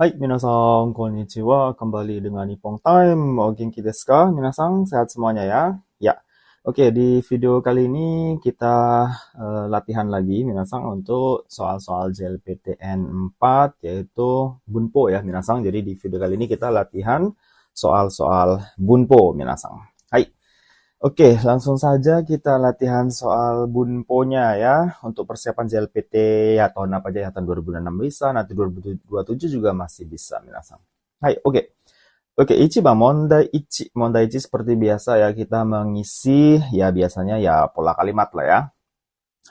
Hai, minasan, konnichiwa. Kembali dengan Nippon Time. O genki desu ka? Minasan, sehat semuanya ya? Ya. Oke, di video kali ini kita latihan lagi, minasan, untuk soal-soal JLPTN 4, yaitu Bunpo ya, minasan. Jadi di video kali ini kita latihan soal-soal Bunpo, minasan. Hai. Oke, langsung saja kita latihan soal bunponya ya. Untuk persiapan JLPT ya tahun apa aja ya, tahun 2006 bisa, nanti 2027 juga masih bisa, minasan. Hai, oke. Oke, ichiban mondai ichi. Mondai ichi seperti biasa ya, kita mengisi ya biasanya ya pola kalimat lah ya.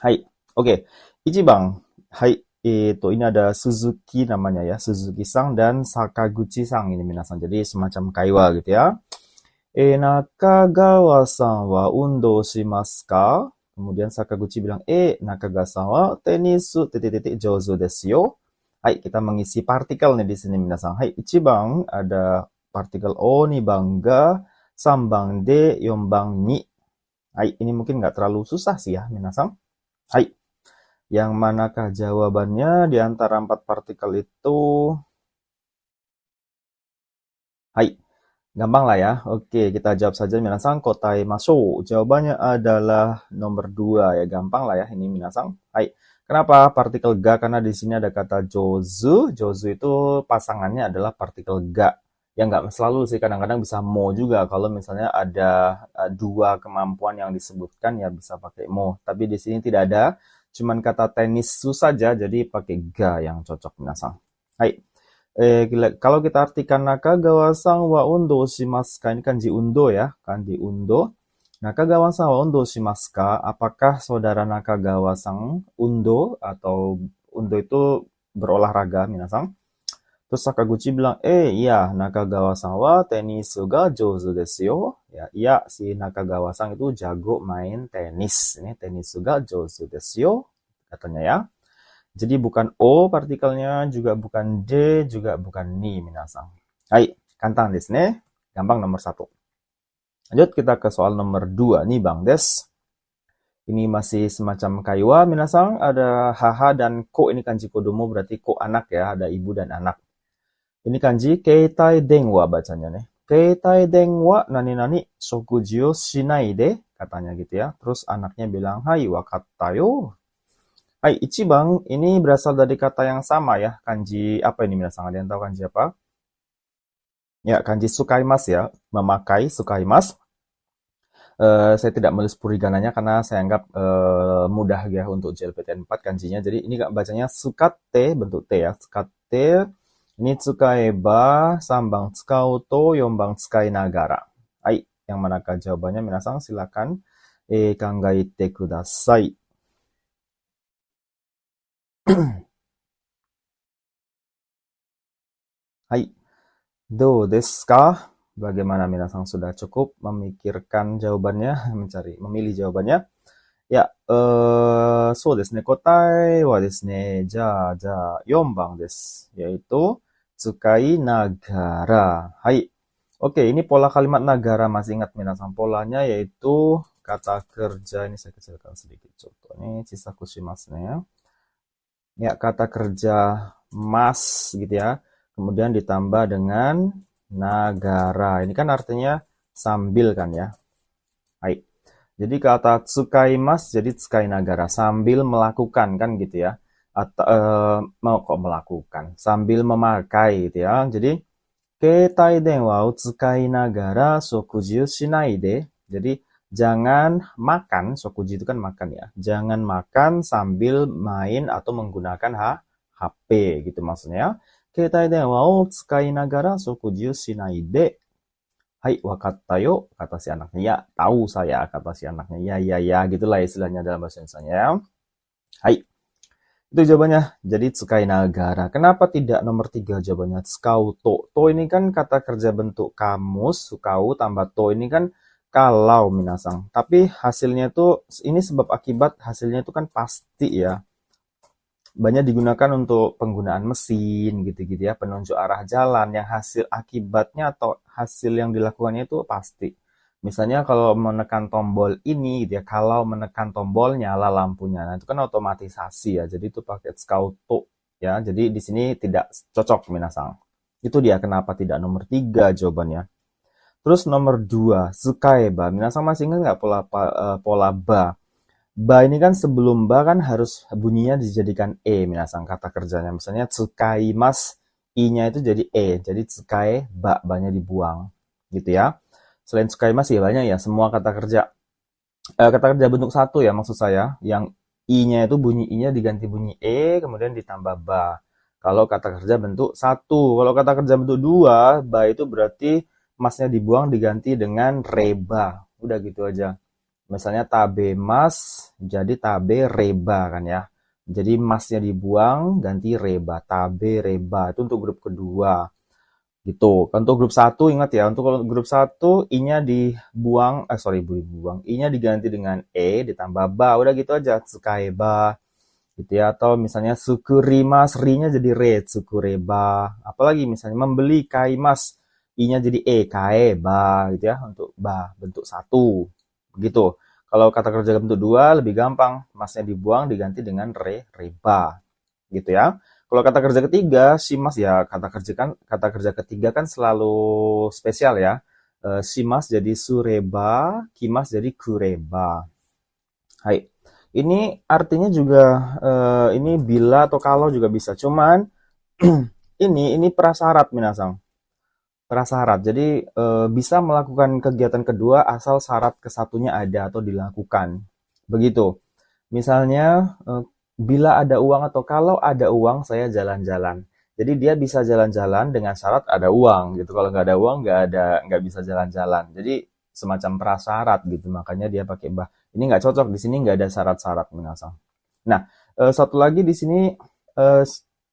Hai, oke. Ichiban, hai, itu ini ada Suzuki namanya ya, Suzuki-san dan Sakaguchi-san ini minasan. Jadi semacam kaiwa gitu ya. Nakagawa-san wa undo shimasu ka? Kemudian Sakaguchi bilang, Nakagawa-san wa tenisu titik-titik jouzu desu yo. Hai, kita mengisi partikel nih di sini minasan. Hai, ichiban ada partikel o, nibang ga, sambang de, yombang ni. Hai, ini mungkin nggak terlalu susah sih ya minasan. Hai, yang manakah jawabannya di antara 4 partikel itu? Hai, gampang lah ya. Oke, kita jawab saja minasan. Kotai masuk. Jawabannya adalah nomor 2 ya. Gampang lah ya ini minasan. Hai. Kenapa partikel ga? Karena di sini ada kata jozu. Jozu itu pasangannya adalah partikel ga. Ya nggak selalu sih. Kadang-kadang bisa mo juga. Kalau misalnya ada dua kemampuan yang disebutkan ya bisa pakai mo. Tapi di sini tidak ada. Cuman kata tenisu saja. Jadi pakai ga yang cocok minasan. Hai. Kalau kita artikan Nakagawa-san wa undo shimasu ka, ini kanji undo ya, kanji undo. Nakagawa-san wa undo shimasu ka, apakah saudara Nakagawa-san undo atau undo itu berolahraga minasan? Terus Sakaguchi bilang, iya, Nakagawa-san wa tenisu ga jouzu desu yo. Ya, iya, si Nakagawa-san itu jago main tenis. Ini tenisu ga jouzu desu yo, katanya ya. Jadi bukan O partikelnya, juga bukan D, juga bukan Ni, minasan. Hai, kantang desu ne. Gampang nomor 1. Lanjut kita ke soal nomor 2. Nih Bang Des. Ini masih semacam kaiwa, minasan. Ada haha dan ko, ini kanji kodomo, berarti ko anak ya. Ada ibu dan anak. Ini kanji keitai denwa bacanya nih. Keitai denwa nani-nani shokuji o shinai de, katanya gitu ya. Terus anaknya bilang, hai wakatta yo. Hai, ichiban ini berasal dari kata yang sama ya. Kanji apa ini minasan? Ada yang tahu kanji apa? Ya, kanji sukaimasu ya. Memakai sukaimasu. Saya tidak menulis furigananya karena saya anggap mudah ya untuk JLPTN 4 kanjinya. Jadi ini bacanya sukatte, bentuk T ya. Sukatte, ini tsukaeba, sambang tsukau to, yombang tsukai nagara. Hai, yang manakah jawabannya minasan? Silakan kangaite kudasai. Hai, do desu ka? Bagaimana minasan, sudah cukup memikirkan jawabannya, memilih jawabannya? Ya, so desu ne. Kotai wa desu ne. Ja, 4番desu. Yaitu tsukai nagara. Hai. Oke, ini pola kalimat nagara, masih ingat minasan polanya, yaitu kata kerja. Ini saya kecilkan sedikit contohnya. Chisaku shimasu ne. Ya, kata kerja mas gitu ya. Kemudian ditambah dengan nagara. Ini kan artinya sambil kan ya. Hai. Jadi kata tsukaimas jadi tsukai nagara, sambil melakukan kan gitu ya. Atau mau kok melakukan, sambil memakai gitu ya. Jadi ketai denwa o tsukai nagara sokuji o shinai de. Jadi jangan makan, sokuji itu kan makan ya. Jangan makan sambil main atau menggunakan HP gitu maksudnya. Ketai denwa o tsukai nagara sokuji o shinai de. Hai, wakatta yo, kata si anaknya. Ya, tahu saya, kata si anaknya. Ya, gitulah istilahnya dalam bahasa Indonesia ya. Hai, itu jawabannya. Jadi tsukai nagara. Kenapa tidak nomor 3 jawabannya? Tsukau to. To ini kan kata kerja bentuk kamus, tsukau tambah to ini kan kalau minasan. Tapi hasilnya itu, ini sebab akibat hasilnya itu kan pasti ya. Banyak digunakan untuk penggunaan mesin gitu-gitu ya, penunjuk arah jalan yang hasil akibatnya atau hasil yang dilakukannya itu pasti. Misalnya kalau menekan tombol ini gitu ya, kalau menekan tombol nyala lampunya. Nah, itu kan otomatisasi ya. Jadi itu pakai skauto ya. Jadi di sini tidak cocok minasang. Itu dia kenapa tidak nomor 3 jawabannya. Terus nomor 2, tsukaeba. Minasang masih ingat nggak pola ba? Ba ini kan sebelum ba kan harus bunyinya dijadikan e minasang kata kerjanya. Misalnya tsukaimasu, i-nya itu jadi e. Jadi tsukae ba-nya dibuang. Gitu ya. Selain tsukaimasu ya banyak ya semua kata kerja. Kata kerja bentuk 1 ya maksud saya, yang i-nya itu bunyi i-nya diganti bunyi e kemudian ditambah ba. Kalau kata kerja bentuk 1. Kalau kata kerja bentuk 2, ba itu berarti masnya dibuang diganti dengan reba. Udah gitu aja. Misalnya tabe mas jadi tabe reba kan ya. Jadi masnya dibuang ganti reba, tabe reba. Itu untuk grup kedua. Gitu. Untuk grup 1 ingat ya, untuk grup 1 i-nya dibuang, i-nya diganti dengan e ditambah ba. Udah gitu aja, tsukaeba gitu ya. Atau misalnya sukurimas, ri-nya jadi re, tsukureba. Apalagi misalnya membeli kaimas, i-nya jadi e, kaeba gitu ya, untuk ba bentuk 1. Begitu. Kalau kata kerja bentuk 2 lebih gampang, masnya dibuang diganti dengan re, reba. Gitu ya. Kalau kata kerja ketiga, shimas ya kata kerja ketiga kan selalu spesial ya. Shimas jadi sureba, kimas jadi kureba. Hai. Ini artinya juga ini bila atau kalau juga bisa. Cuman ini prasyarat minasang. Prasyarat. Jadi bisa melakukan kegiatan kedua asal syarat kesatunya ada atau dilakukan. Begitu. Misalnya bila ada uang atau kalau ada uang saya jalan-jalan. Jadi dia bisa jalan-jalan dengan syarat ada uang gitu. Kalau nggak ada uang nggak bisa jalan-jalan. Jadi semacam prasyarat gitu. Makanya dia pakai bah. Ini nggak cocok di sini nggak ada syarat-syarat minasang. Nah satu lagi di sini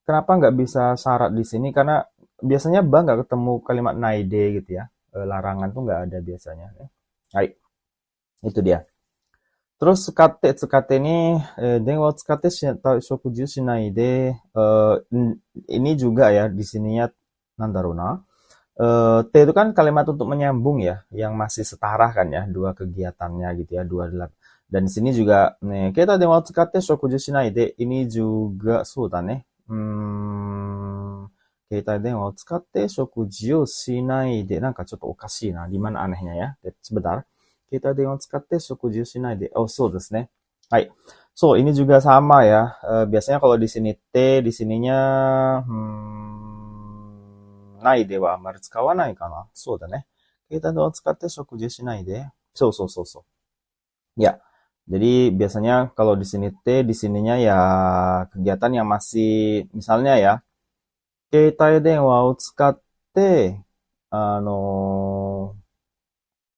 kenapa nggak bisa syarat di sini? Karena biasanya ba nggak ketemu kalimat naide gitu ya. Larangan tuh nggak ada biasanya. Baik, itu dia. Terus tsukate ini denwa tsukate shokuju shinai de ini juga ya di sininya nandaru na. T itu kan kalimat untuk menyambung ya, yang masih setara kan ya, dua kegiatannya gitu ya, dua dan di sini juga nih, kita denwa tsukate shokuju shinai de ini juga sudah nih. Kita denwa tsukate shokuju shinai de nanka chotto okashi na, di mana anehnya ya. Sebentar. Kita denwa tsukate shokuju shinai de. Oh, so desu ne. Hai. So, ini juga sama ya. Biasanya kalau di sini T, di sininya nai de wa amaru tsukawanai kana. So da ne. Kita denwa tsukate shokuju shinai de. So. Ya. Jadi biasanya kalau di sini T, di sininya ya kegiatan yang masih misalnya ya. Keitai denwa o tsukatte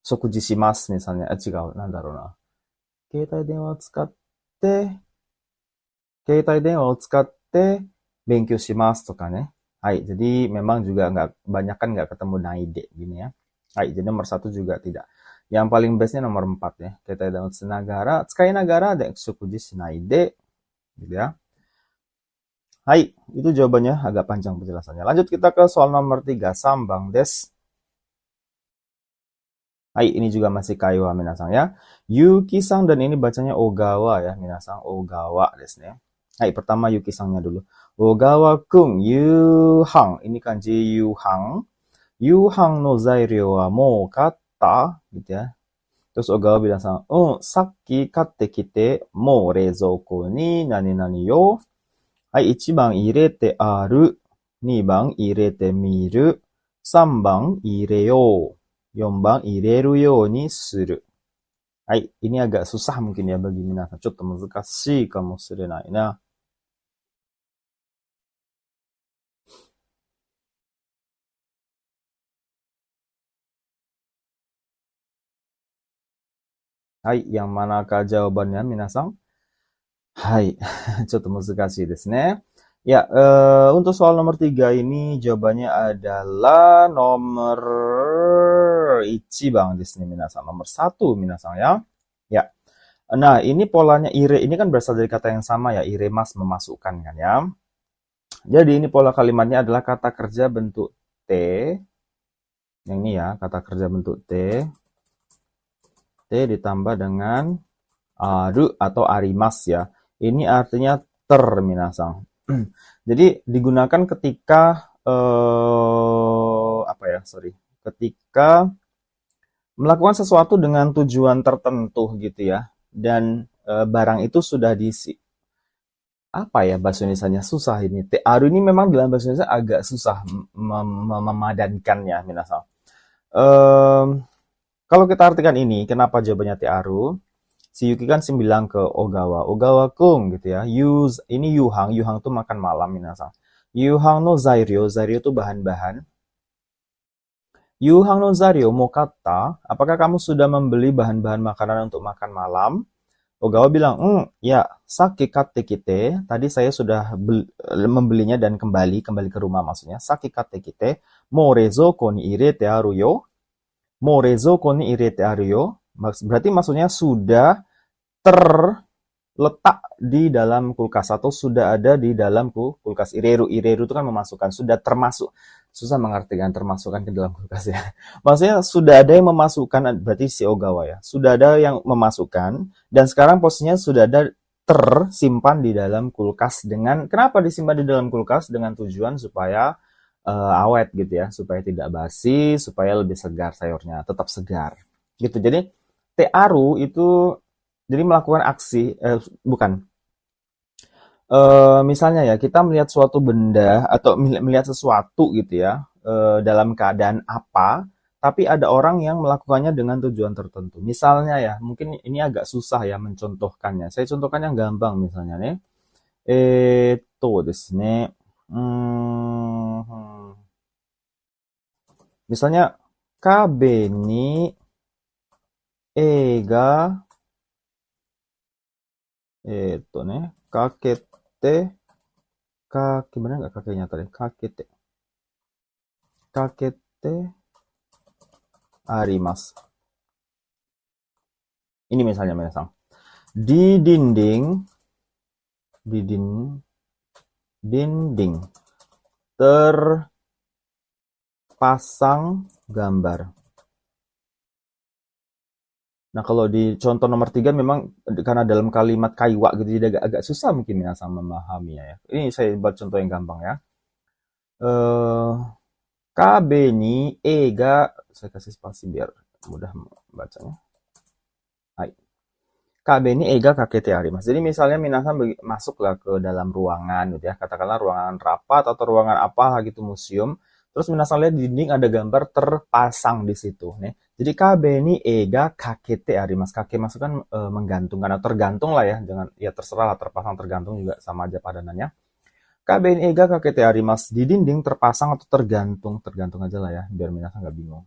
食事しますmisalnya. 違う。なんだろうな。携帯電話を使って勉強しますとかね. Hai, jadi memang juga banyak kan nggak ketemu naide gini ya. Hai, jadi nomor 1 juga tidak. Yang paling bestnya nomor 4 ya. Keitai denwa tsukai nagara de shokuji shinai de gitu ya. Hai, itu jawabannya agak panjang penjelasannya. Lanjut kita ke soal nomor 3, sambang des. Hai, ini juga masih kaiwa minasang ya. Yuki-san dan ini bacanya Ogawa ya minasang. Ogawa desu ne. Hai, pertama Yuki-sangnya dulu. Ogawa-kun yuhang. Ini kanji yuhang. Yuhang no zairyo wa mou katta gitu ya. Terus Ogawa bilang sama, sakki katte kite mou reizouko ni nani nani yo. Hai, 1番入れてある。2番入れてみる。3番入れよう。4番入れるようにする。はい。ini agak susah mungkin ya bagi minasan. ちょっと難しいかもしれないな。はい。yang manakah jawabannya minasan? Hai. ちょっと難しいですね。Ya, untuk soal nomor 3 ini jawabannya adalah nomor 1 bang di sini minasan. Nomor 1 minasan ya. Ya. Nah, ini polanya ire. Ini kan berasal dari kata yang sama ya. Iremas memasukkan kan ya. Jadi ini pola kalimatnya adalah kata kerja bentuk T. Yang ini ya, kata kerja bentuk T. T ditambah dengan aru atau arimas ya. Ini artinya ter minasan. Jadi digunakan ketika ketika melakukan sesuatu dengan tujuan tertentu gitu ya. Dan barang itu sudah apa ya bahasa Indonesianya susah ini. Tearu ini memang dalam bahasa Indonesia agak susah memadankannya, minasan. Em, Kalau kita artikan ini, kenapa jawabannya tearu? Si Yuki kan bilang ke Ogawa, Ogawa kung gitu ya. Ini Yuhang, Yuhang tuh makan malam minasan. Yuhang no zairyo, zairyo tuh bahan-bahan. Yuhang no zairyo mo katta, apakah kamu sudah membeli bahan-bahan makanan untuk makan malam? Ogawa bilang, ya, sake katte kite. Tadi saya sudah membelinya dan kembali ke rumah maksudnya. Sake katte kite, mo rezoko ni irete aru yo. Mo rezoko ni irete aru yo. Berarti maksudnya sudah terletak di dalam kulkas atau sudah ada di dalam kulkas. Ireru itu kan memasukkan, sudah termasuk. Susah mengartikan termasukkan ke dalam kulkas ya. Maksudnya sudah ada yang memasukkan, berarti si Ogawa ya. Sudah ada yang memasukkan dan sekarang posisinya sudah ada tersimpan di dalam kulkas dengan kenapa disimpan di dalam kulkas dengan tujuan supaya awet gitu ya, supaya tidak basi, supaya lebih segar sayurnya, tetap segar. Gitu. Jadi tearu itu jadi melakukan aksi bukan misalnya ya, kita melihat suatu benda atau melihat sesuatu gitu ya, dalam keadaan apa, tapi ada orang yang melakukannya dengan tujuan tertentu. Misalnya ya, mungkin ini agak susah ya mencontohkannya. Saya contohkan yang gampang misalnya nih. Desu ne. Misalnya, kabe ni ga kakete gimana nggak kakeknya tadi? Kakete arimasu. Ini misalnya menasang. Di dinding terpasang gambar. Nah, kalau di contoh nomor 3 memang karena dalam kalimat kaiwa gitu jadi agak susah mungkin ya sama memahaminya ya. Ini saya buat contoh yang gampang ya. Kabe ni ga saya kasih spasi biar mudah bacanya. Hai. Kabe ni ga kakete arimasu. Jadi misalnya minasan masuklah ke dalam ruangan gitu ya. Katakanlah ruangan rapat atau ruangan apa gitu museum. Terus minasan lihat di dinding ada gambar terpasang di situ nih. Jadi kabe ni ga kakete arimasu. Kake maksud kan menggantungkan atau tergantung lah ya. Jangan ya terserah lah terpasang tergantung juga sama aja padanannya. Kabe ni ga kakete arimasu. Di dinding terpasang atau tergantung. Tergantung aja lah ya biar minasan nggak bingung.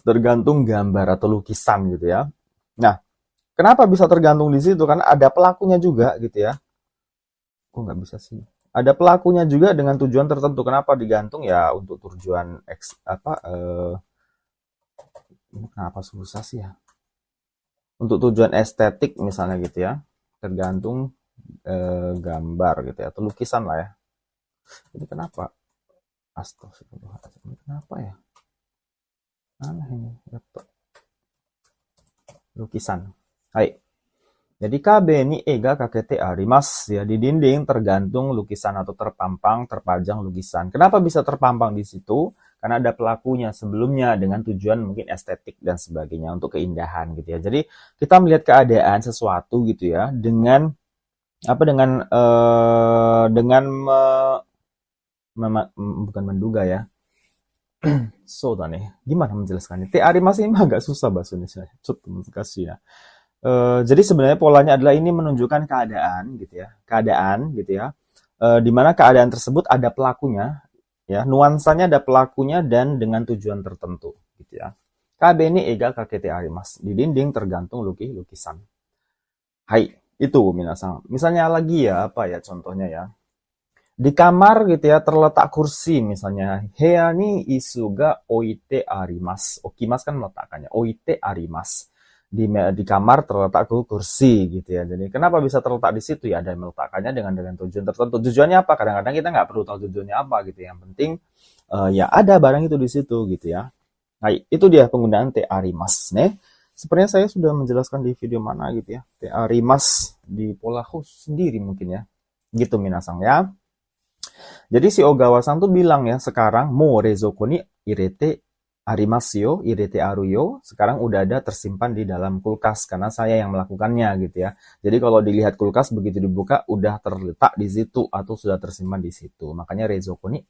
Tergantung gambar atau lukisan gitu ya. Nah, kenapa bisa tergantung di situ? Karena ada pelakunya juga gitu ya. Kok nggak bisa sih? Ada pelakunya juga dengan tujuan tertentu. Kenapa digantung ya untuk tujuan kenapa susah sih ya? Untuk tujuan estetik misalnya gitu ya. Tergantung gambar gitu ya atau lukisan lah ya. Jadi kenapa? Astagfirullahaladzim. Kenapa ya? Aneh ini. Lukisan. Hai. Jadi kabe ni ga kakete arimasu ya di dinding tergantung lukisan atau terpajang lukisan. Kenapa bisa terpampang di situ? Karena ada pelakunya sebelumnya dengan tujuan mungkin estetik dan sebagainya untuk keindahan gitu ya. Jadi kita melihat keadaan sesuatu gitu ya dengan bukan menduga ya. So nih, gimana menjelaskannya? Te arimasu ini agak susah bahasa Indonesia. Cukup kasih ya. Jadi sebenarnya polanya adalah ini menunjukkan keadaan gitu ya, di mana keadaan tersebut ada pelakunya, ya nuansanya ada pelakunya dan dengan tujuan tertentu, gitu ya. Kabe ni ga kakete arimasu. Di dinding tergantung lukisan. Hai, itu minasan. Misalnya lagi ya apa ya contohnya ya. Di kamar gitu ya terletak kursi misalnya. Heya ni isu ga oite arimasu. Okimasu kan meletakkannya. Oite arimasu. Di kamar terletak kursi gitu ya. Jadi kenapa bisa terletak di situ ya? Ada yang meletakkannya dengan tujuan tertentu. Tujuannya apa? Kadang-kadang kita nggak perlu tahu tujuannya apa gitu. Yang penting ya ada barang itu di situ gitu ya. Nah itu dia penggunaan te arimasu nih. Sebenarnya saya sudah menjelaskan di video mana gitu ya. Te arimasu di pola khusus sendiri mungkin ya. Gitu minasang ya. Jadi si Ogawa-san tuh bilang ya, sekarang mo rezoko ni irete arimasu yo, irete aru yo. Sekarang udah ada tersimpan di dalam kulkas karena saya yang melakukannya gitu ya. Jadi kalau dilihat kulkas begitu dibuka udah terletak di situ atau sudah tersimpan di situ. Makanya rezoko ni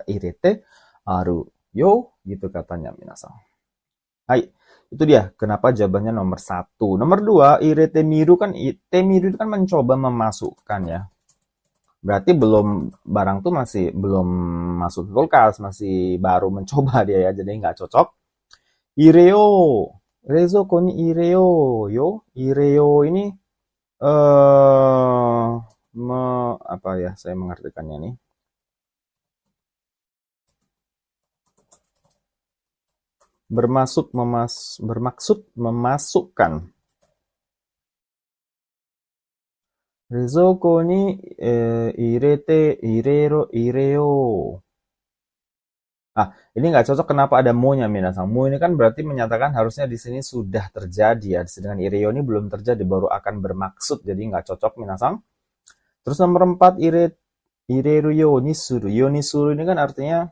irete aru yo gitu katanya minasang. Hai, itu dia kenapa jawabannya nomor 1. Nomor 2, irete miru kan, temiru kan mencoba memasukkan ya. Berarti barang tuh masih belum masuk ke kulkas, masih baru mencoba dia ya, jadi nggak cocok. Ireo, rezoko ni ireo yo, ireo ini eh apa ya? Saya mengartikannya nih. Bermaksud memasukkan. Rezoko ni ireo. Ini nggak cocok kenapa ada mo-nya minasang. Mo ini kan berarti menyatakan harusnya di sini sudah terjadi ya. Sedangkan ireo ini belum terjadi, baru akan bermaksud. Jadi nggak cocok minasang. Terus nomor 4, ireru yonisuru. Yonisuru ini kan artinya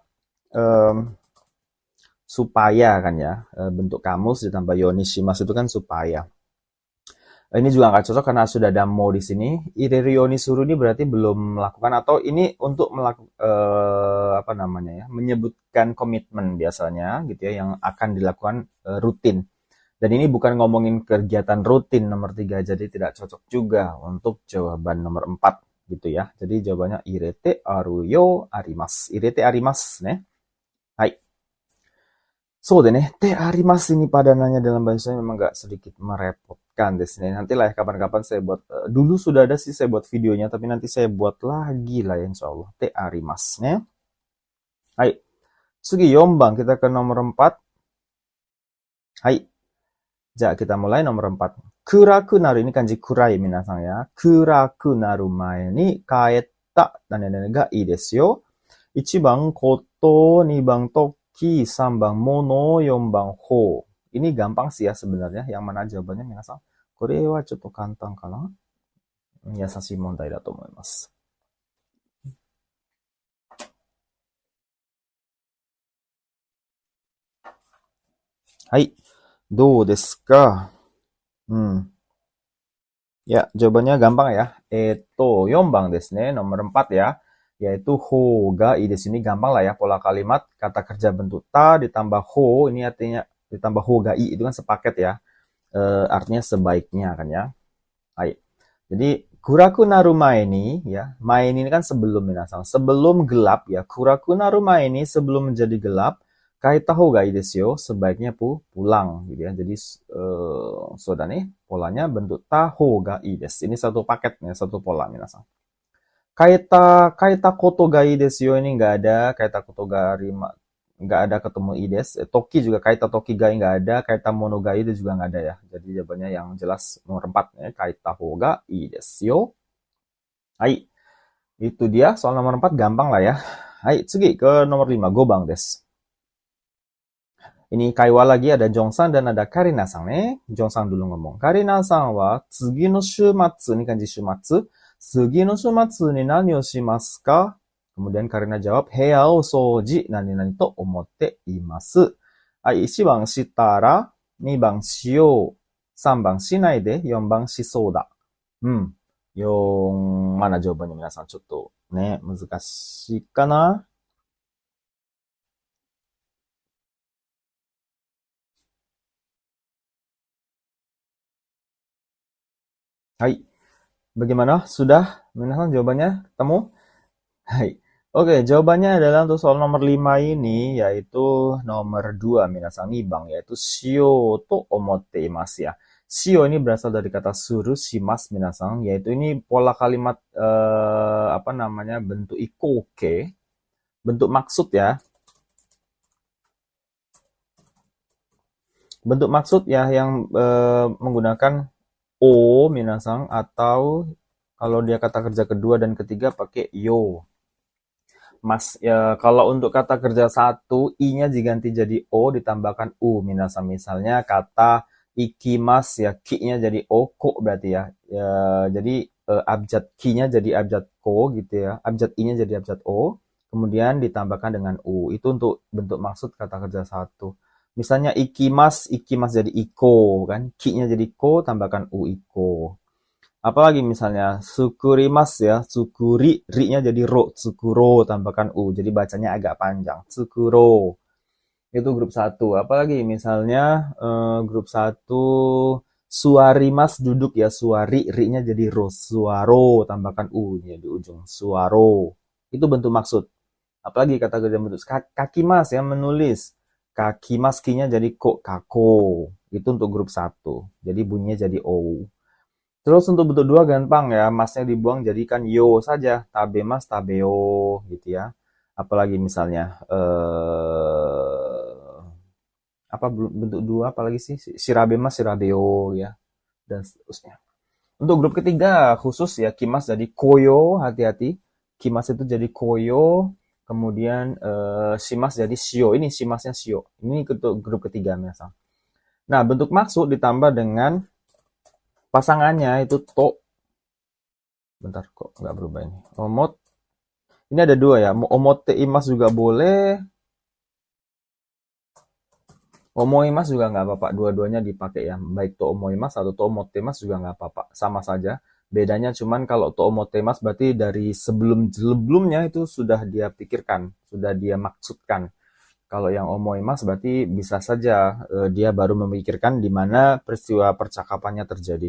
supaya kan ya. Bentuk kamus ditambah yonishimasu itu kan supaya. Ini juga nggak cocok karena sudah ada mo di sini. Ireru yonisuru ini berarti belum melakukan atau ini untuk apa namanya ya, menyebutkan komitmen biasanya gitu ya yang akan dilakukan rutin. Dan ini bukan ngomongin kegiatan rutin nomor 3, jadi tidak cocok juga untuk jawaban nomor 4 gitu ya. Jadi jawabannya irete aru yo arimasu. Irete arimasu ne. Hai. So deh nih, te arimasu ini padanannya dalam bahasa Indonesia memang nggak sedikit merepotkan deh sini. Nanti lah ya kapan-kapan saya buat. Dulu sudah ada sih saya buat videonya, tapi nanti saya buat lagi lah ya insya Allah. Te arimasu ne. Hai. Sugi 4 bang, kita ke nomor 4. Hai. Ja, kita mulai nomor 4. Kuraku naru, ini kanji kurai minasang ya. Kuraku naru mae ni kaetta nane-nane ga ii desu yo. 1番koto, 2番toki, 3番mono, 4番ho. Ini gampang sih ya sebenarnya. Yang mana jawabannya minasang? Kore wa chotto kantan kana? Yasashii mondai da to omoimasu. Hai. Do desu ka? Ya, jawabannya gampang ya. 4番ですね. Nomor 4 ya. Yaitu ho ga i desu. Ini gampang lah ya. Pola kalimat kata kerja bentuk ta ditambah ho. Ini artinya ditambah ho ga i. Itu kan sepaket ya. Artinya sebaiknya kan ya. Hai. Jadi kuraku naru mae ni ya. Mae ini kan sebelum minasang. Sebelum gelap ya. Kuraku naru mae ni sebelum menjadi gelap. Kaita hoga ii desu yo, sebaiknya pulang gitu ya. Jadi sudah nih polanya bentuk ta hoga ii desu. Ini satu paket nih, satu pola minasang. Kaita koto ga ii desu yo ini nggak ada, kaita koto ga rima nggak ada ketemu ii desu. Toki juga kaita toki ga nggak ada, kaita mono ga itu juga nggak ada ya. Jadi jawabannya yang jelas nomor 4 ya, kaita hoga ii desu yo. Hai. Itu dia soal nomor 4 gampang lah ya. Hai, tsugi ke nomor 5, gobang desu. Ini Kaiwa lagi, ada Jongsan dan ada Karina-san nih. Jongsan dulu ngomong. Karina-san wa tsugi no shumatsu, ini kanji shumatsu. Tsugi no shumatsu ni nani o shimasu ka? Kemudian Karina jawab, heya o souji nani-nani to omotte imasu. 1番したら、2番しよう、3番しないで、4番しそうだ。4、mana jawabannya皆さんちょっとね、難しいかな? Hai. Bagaimana? Sudah? Minasan jawabannya ketemu? Hai. Oke, jawabannya adalah untuk soal nomor 5 ini, yaitu nomor 2, minasan bang, yaitu shio to omotte imasu ya. Shio ini berasal dari kata suru, shimas minasan, yaitu ini pola kalimat, apa namanya, bentuk ikoke, bentuk maksud ya. Bentuk maksud ya yang menggunakan o minasang atau kalau dia kata kerja kedua dan ketiga pakai yo. Mas ya, kalau untuk kata kerja satu i-nya diganti jadi o ditambahkan u minasang. Misalnya kata ikimas ya ki-nya jadi o ko berarti ya. Jadi abjad ki-nya jadi abjad ko gitu ya. Abjad i-nya jadi abjad o. Kemudian ditambahkan dengan u. Itu untuk bentuk maksud kata kerja satu. Misalnya ikimas jadi iko kan. Ki-nya jadi ko, tambahkan u iko. Apalagi misalnya sukurimas ya. Sukuri, ri-nya jadi ro. Tsukuro, tambahkan u. Jadi bacanya agak panjang. Tsukuro. Itu grup satu. Apalagi misalnya grup satu suarimas duduk ya. Suari, ri-nya jadi ro. Suaro, tambahkan u-nya di ujung. Suaro. Itu bentuk maksud. Apalagi kata kerja bentuk kaki mas ya menulis. Kaki mas ki-nya jadi ko, kako. Itu untuk grup satu. Jadi bunyinya jadi o. Terus untuk bentuk dua gampang ya. Masnya dibuang jadikan yo saja. Tabe mas, tabeo gitu ya. Apalagi misalnya apa bentuk dua apalagi sih? Shirabe mas, shirabeo ya. Dan seterusnya. Untuk grup ketiga khusus ya kimas jadi koyo, hati-hati. Kimas itu jadi koyo, kemudian shimas jadi shio. Ini shimasnya shio. Ini untuk grup ketiga misal. Nah, bentuk maksud ditambah dengan pasangannya itu to. Bentar kok nggak berubah ini. Omot. Ini ada dua ya. Omote imas juga boleh. Omoimas juga nggak apa-apa. Dua-duanya dipakai ya. Baik to omoimas atau to omotemas juga nggak apa-apa. Sama saja. Bedanya cuman kalau to omotemas berarti dari sebelumnya itu sudah dia pikirkan, sudah dia maksudkan. Kalau yang omoimas berarti bisa saja dia baru memikirkan di mana peristiwa percakapannya terjadi.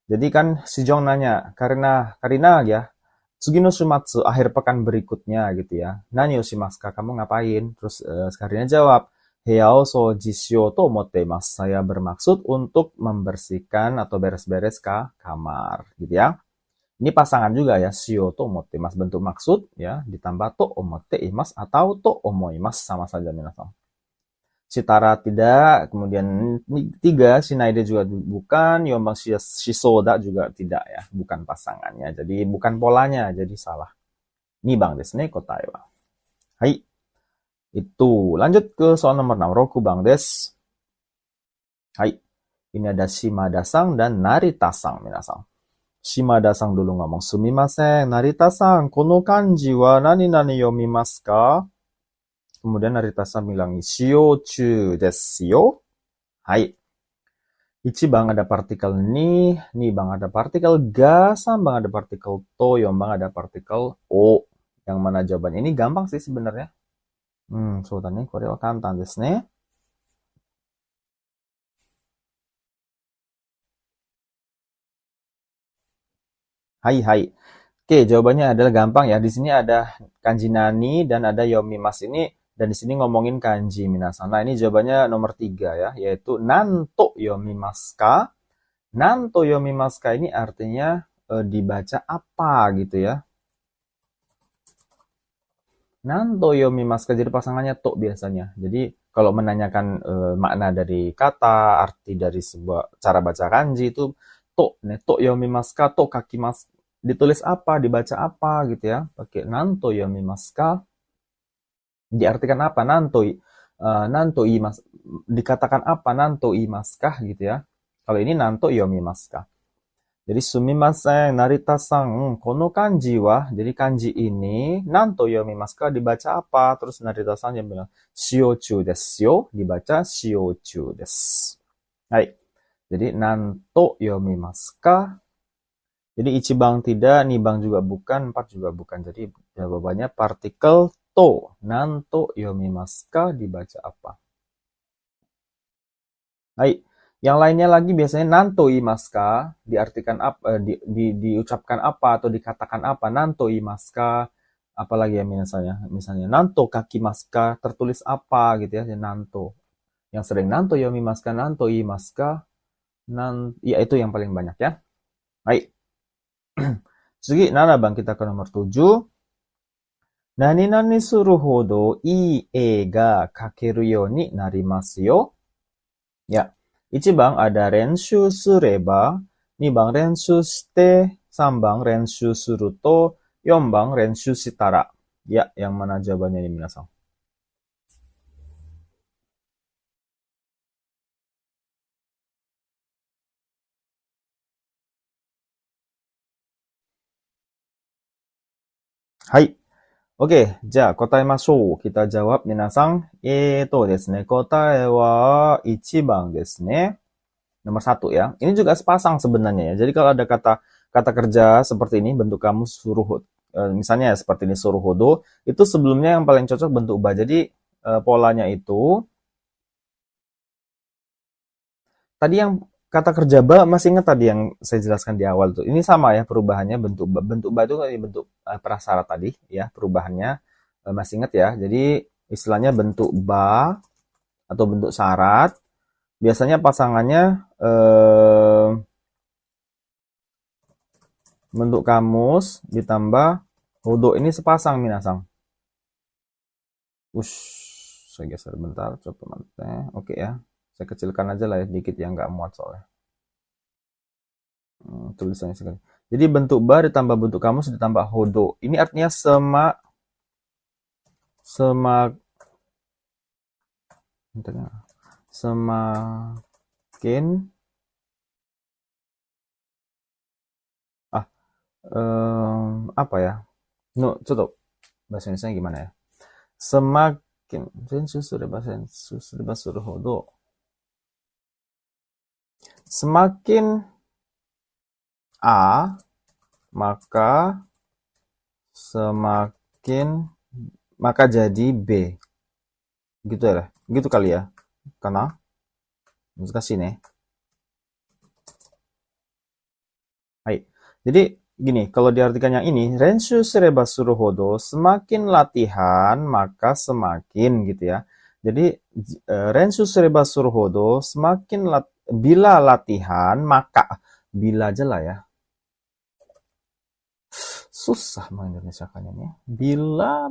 Jadi kan si Jong nanya, Karina ya, Tsugino Shumatsu, akhir pekan berikutnya gitu ya. Nani o shimasu ka? Kamu ngapain? Terus Karina jawab, Heao so jishyo to omotteimasu. Saya bermaksud untuk membersihkan atau beres-beres kamar gitu ya. Ini pasangan juga ya, shio to omotteimasu bentuk maksud ya, ditambah to omotteimasu atau to omoimasu sama saja minasan. Shitara tidak, kemudian tiga, Shinaide juga bukan, Yombang Shisoda juga tidak ya, bukan pasangannya. Jadi bukan polanya, jadi salah. Nibang desu ne, kotae wa. Hai. Itu. Lanjut ke soal nomor 6. Rokubang desu. Hai. Ini ada Shimada-san dan Narita-san, minasan. Shimada-san dulu ngomong, Sumimasen, Narita-san, kono kanji wa nani-nani yomimasu ka? Kemudian Narita-san bilang, Shiochu desu yo. Hai. Ichibang ada partikel ni bang ada partikel ga, bang ada partikel to, bang ada partikel o. Yang mana jawabannya? Ini gampang sih sebenarnya. So da ne, kore wa kantan desu ne. Hai. Oke, jawabannya adalah gampang ya. Di sini ada kanji nani dan ada yomimas ini. Dan di sini ngomongin kanji minasan. Nah, ini jawabannya nomor 3 ya. Yaitu nanto yomimasu ka. Nanto yomimasu ka ini artinya dibaca apa gitu ya. Nanto yomimasu ka. Jadi pasangannya to biasanya. Jadi kalau menanyakan makna dari kata, arti dari sebuah cara baca kanji itu to. To yomimasu ka, to kakimasu. Ditulis apa, dibaca apa gitu ya. Pakai nanto yomimasu ka. Diartikan apa? Nanto imas. Dikatakan apa? Nanto imaskah gitu ya. Kalau ini nanto yomimasu ka. Jadi sumimasen, Narita-san, kono kanji wa. Jadi kanji ini nanto yomimasu ka dibaca apa? Terus Narita-san yang bilang shiochu desu yo, dibaca shiochu desu. Hai. Jadi nanto yomimasu ka. Jadi ichibang tidak, nibang juga bukan, 4 juga bukan. Jadi jawabannya partikel to. Nanto yomimasu ka dibaca apa? Hai. Yang lainnya lagi biasanya nanto imasu ka diartikan apa, diucapkan apa atau dikatakan apa? Nanto imasu ka. Apalagi ya misalnya nanto kakimasu ka, tertulis apa gitu ya, nanto. Yang sering nanto yomimasu ka, nanto imasu ka. Ya itu yang paling banyak ya. Hai. Sugi, bang kita ke nomor 7. Nani nani suru hodo ii e ga kakeru you ni narimasu yo. Ya. 1番 ada 練習すれば、2番練習して、3番練習すると、4番練習したら. Ya, yang mana jawabannya ini minasan? Hai. Oke, ja, kotaemashou. Kita jawab minasang. Desu ne, kotae wa 1番 desu ne. Nomor 1 ya. Ini juga sepasang sebenarnya ya. Jadi kalau ada kata kata kerja seperti ini bentuk kamus suruh misalnya ya, seperti ini suruhodo, itu sebelumnya yang paling cocok bentuk ba. Jadi polanya itu tadi yang kata kerja ba masih ingat tadi yang saya jelaskan di awal tuh. Ini sama ya perubahannya bentuk ba. Bentuk ba itu kayak bentuk prasyarat tadi ya, perubahannya masih ingat ya. Jadi istilahnya bentuk ba atau bentuk syarat biasanya pasangannya bentuk kamus ditambah hodo. Ini sepasang minasang. Ush, saya geser bentar, coba nanti. Oke ya, saya kecilkan aja lah ya, dikit ya, nggak muat soalnya. Tulisannya sekali. Jadi bentuk ba ditambah bentuk kamus ditambah hodo. Ini artinya semak semakin apa ya? No, coba bahasa Indonesia gimana ya? Semakin semakin A, maka semakin maka jadi B. Gitu ya, gitu kali ya. Karena難しいね. Hai. Jadi gini, kalau diartikan yang ini, renshu sureba suruhodo, semakin latihan maka semakin gitu ya. Jadi renshu sureba suruhodo, semakin bila latihan maka bila aja lah ya. Susah mengindonesiakannya nih. Bila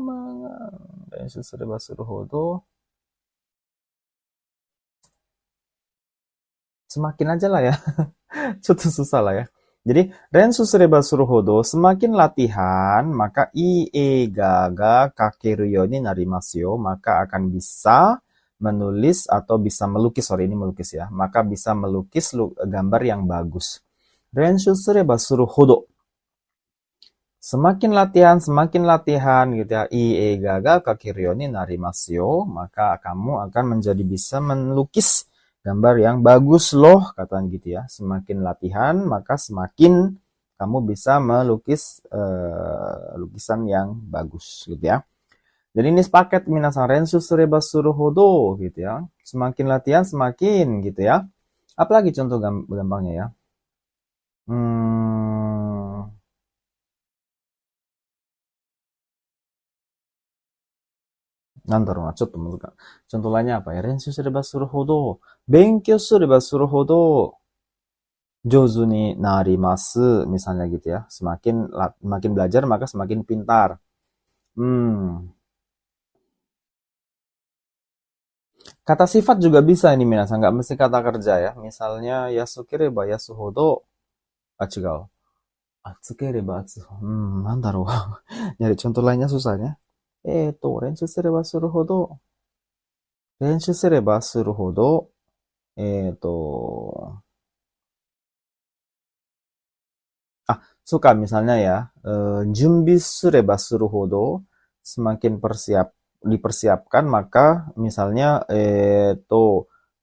renshu sureba suruhodo, semakin aja lah ya. Cukup susah lah ya. Jadi, rensu sureba suruhodo, semakin latihan, maka ie ga kakeru yo ni narimasu yo, maka akan bisa menulis atau bisa melukis, sorry ini melukis ya, maka bisa melukis gambar yang bagus. Rensu sureba suruhodo. Semakin latihan gitu ya, ie ga kakeru yo ni narimasu yo, maka kamu akan menjadi bisa melukis gambar yang bagus loh, katanya gitu ya. Semakin latihan, maka semakin kamu bisa melukis lukisan yang bagus gitu ya. Jadi ini sepaket minasan rensu sureba suruhodo gitu ya. Semakin latihan semakin gitu ya. Apalagi contoh gampangnya ya. Contoh lainnya apa ya? Rensu sureba suruhodo, benkyou sureba suruhodo jozu ni narimasu, misalnya gitu ya. Semakin belajar maka semakin pintar. Kata sifat juga bisa ini minasan, nggak mesti kata kerja ya. Misalnya yasukereba yasuhodo, chigau. Atsukereba atsuhodo. Nandaro. Nyari contoh lainnya susahnya. Renshu sureba suruhodo. Renshu sureba suruhodo. Suka misalnya ya, junbi sureba suruhodo, semakin dipersiapkan maka misalnya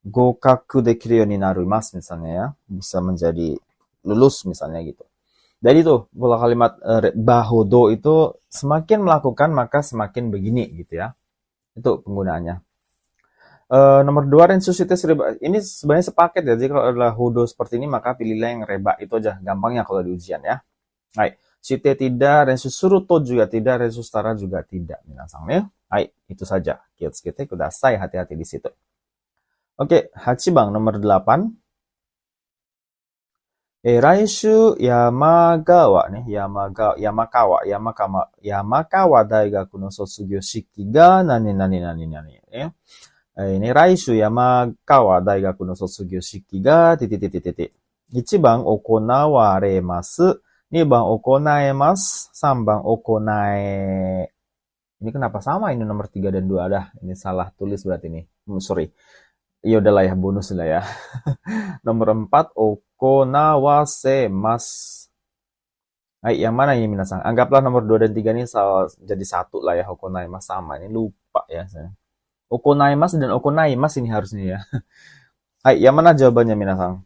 gokaku dekiru yo ni narimasu misalnya ya, bisa menjadi lulus misalnya gitu. Jadi itu pola kalimat bahodo itu semakin melakukan maka semakin begini gitu ya. Itu penggunaannya. Nomor 2 rensusite reba. Ini sebenarnya sepaket ya. Jadi kalau adalah hodo seperti ini maka pilihlah yang reba. Itu aja gampangnya kalau di ujian ya. Hai, shite tidak, rensu suruto juga tidak, rensu tara juga tidak. Minasan ya. Hai, itu saja. Kiyotsukete kudasai, hati-hati di situ. Oke, 8 nomor 8. Raishu Yamagawa nih, Yamakawa Daigaku no Sotsugyou Shiki ga nani nani nani nani ya. Ini Raishu Yamakawa Daigaku no Sotsugyou Shiki ga titik. 1番 okonawaremasu, 2番 okonaemasu, 3番 okonae. Ini kenapa sama ini nomor 3 dan 2 dah. Ini salah tulis berarti ini. Sorry. Ya udahlah ya, bonus lah ya. Nomor 4 okonawasemasu. Hai, yang mana ini minasang? Anggaplah nomor 2 dan 3 ini jadi satu lah ya, okonaimasu sama. Ini lupa ya saya. Okonaimasu dan okonaimasu ini harusnya ya. Hai, yang mana jawabannya minasang?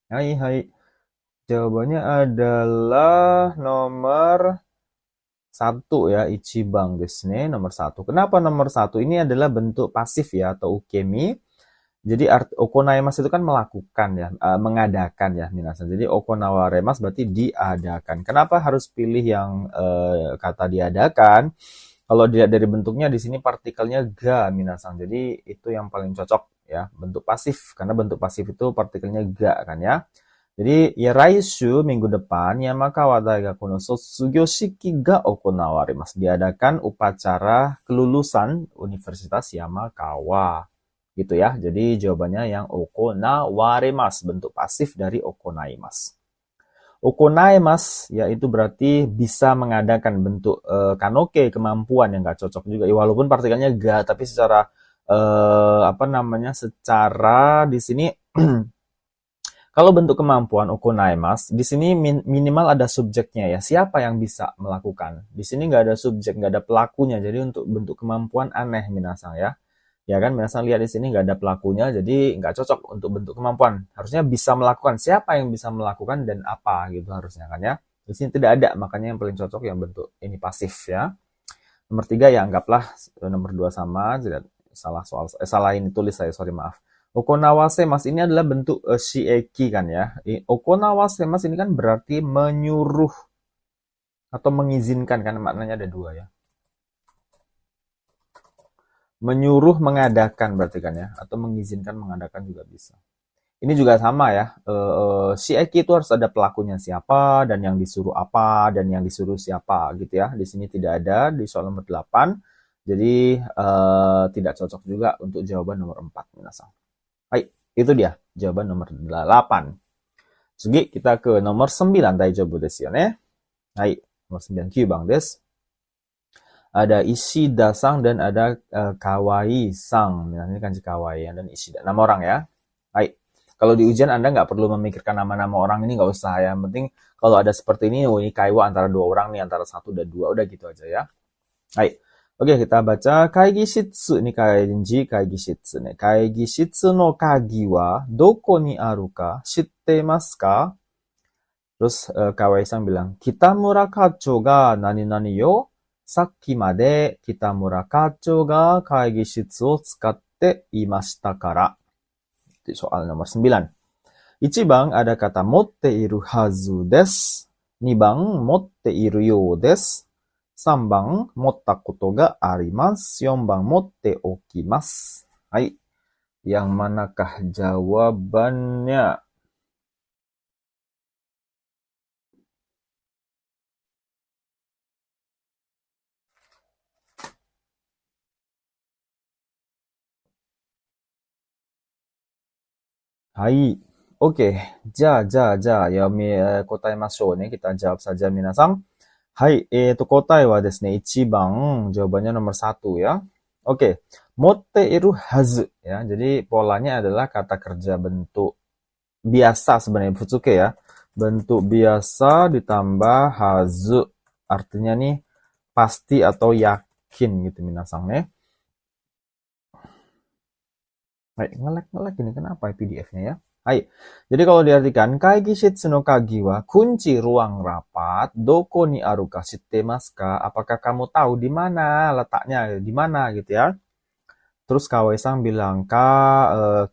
Hai, hai. Jawabannya adalah nomor satu ya, ichiban desu ne, nomor satu. Kenapa nomor satu? Ini adalah bentuk pasif ya, atau ukemi. Jadi okonaimasu itu kan melakukan ya, mengadakan ya minasan. Jadi okonawaremas berarti diadakan. Kenapa harus pilih yang kata diadakan? Kalau dilihat dari bentuknya di sini partikelnya ga minasan. Jadi itu yang paling cocok ya, bentuk pasif. Karena bentuk pasif itu partikelnya ga kan ya. Jadi ya raishu minggu depan Yamakawa Daigaku no Sotsugyo Shiki ga okonawarimasu. Diadakan upacara kelulusan Universitas Yamakawa. Gitu ya. Jadi jawabannya yang okonawarimasu, bentuk pasif dari okonaimasu. Okonaimasu yaitu berarti bisa mengadakan, bentuk kanoke, kemampuan yang nggak cocok juga. Ya, walaupun partikelnya ga, tapi secara secara di sini kalau bentuk kemampuan okonaimasu, di sini minimal ada subjeknya ya. Siapa yang bisa melakukan? Di sini nggak ada subjek, nggak ada pelakunya. Jadi untuk bentuk kemampuan aneh minasang ya. Ya kan, minasang lihat di sini nggak ada pelakunya, jadi nggak cocok untuk bentuk kemampuan. Harusnya bisa melakukan. Siapa yang bisa melakukan dan apa gitu harusnya kan ya. Di sini tidak ada, makanya yang paling cocok yang bentuk ini pasif ya. Nomor 3 ya anggaplah nomor 2 sama, tidak salah soal salah ini tulis saya, sorry maaf. Okonawasemasu ini adalah bentuk shieki kan ya. Okonawasemasu ini kan berarti menyuruh atau mengizinkan, kan maknanya ada dua ya. Menyuruh mengadakan berarti kan ya, atau mengizinkan mengadakan juga bisa. Ini juga sama ya. Shieki itu harus ada pelakunya siapa, dan yang disuruh apa, dan yang disuruh siapa gitu ya. Di sini tidak ada di soal nomor 8. Jadi tidak cocok juga untuk jawaban nomor 4 minasang. Hai, itu dia jawaban nomor 8. Sugi, kita ke nomor 9. Daijoubu desu yo ne. Hai, nomor 9 Kyubang desu. Ada Ishida-sang dan ada Kawai-sang. Nah, ini kanji Kawai dan Ishida. Nama orang ya. Hai. Kalau di ujian Anda nggak perlu memikirkan nama-nama orang ini, nggak usah ya. Yang penting kalau ada seperti ini, ini kaiwa antara dua orang nih, antara satu dan dua. Udah gitu aja ya. Hai. Oke, kita baca kaigishitsu. Ini kanji kaigishitsu ne. Kaigishitsu no kagi wa doko ni aru ka shittemasu ka? Terus Kawai-san bilang, Kitamura kacho ga nani-nani yo? Sakki made Kitamura kacho ga kaigishitsu o tsukatte imashita kara. Itu soal nomor 9. Ichibang ada kata motte iru hazu desu. Nibang motte iru you desu. 3番、持ったことがあります。4番、持っておきます。はい。Yang manakah jawabannya? Hai. Oke. Ja, ya, kotaemashou ne. Kita jawab saja minasang. Hai, kotai wa desu ne, 1番, jawabannya nomor 1 ya. Oke, motte iru hazu ya. Jadi polanya adalah kata kerja bentuk biasa sebenarnya, futsuke ya. Bentuk biasa ditambah hazu. Artinya nih pasti atau yakin gitu minasang ne. Hai, ngelek ini kenapa PDF-nya ya? Hai. Jadi kalau diartikan kaigishitsu no kagi wa kunci ruang rapat doko ni aru ka shittemasu ka? Apakah kamu tahu di mana letaknya, di mana gitu ya? Terus Kawai-san bilang,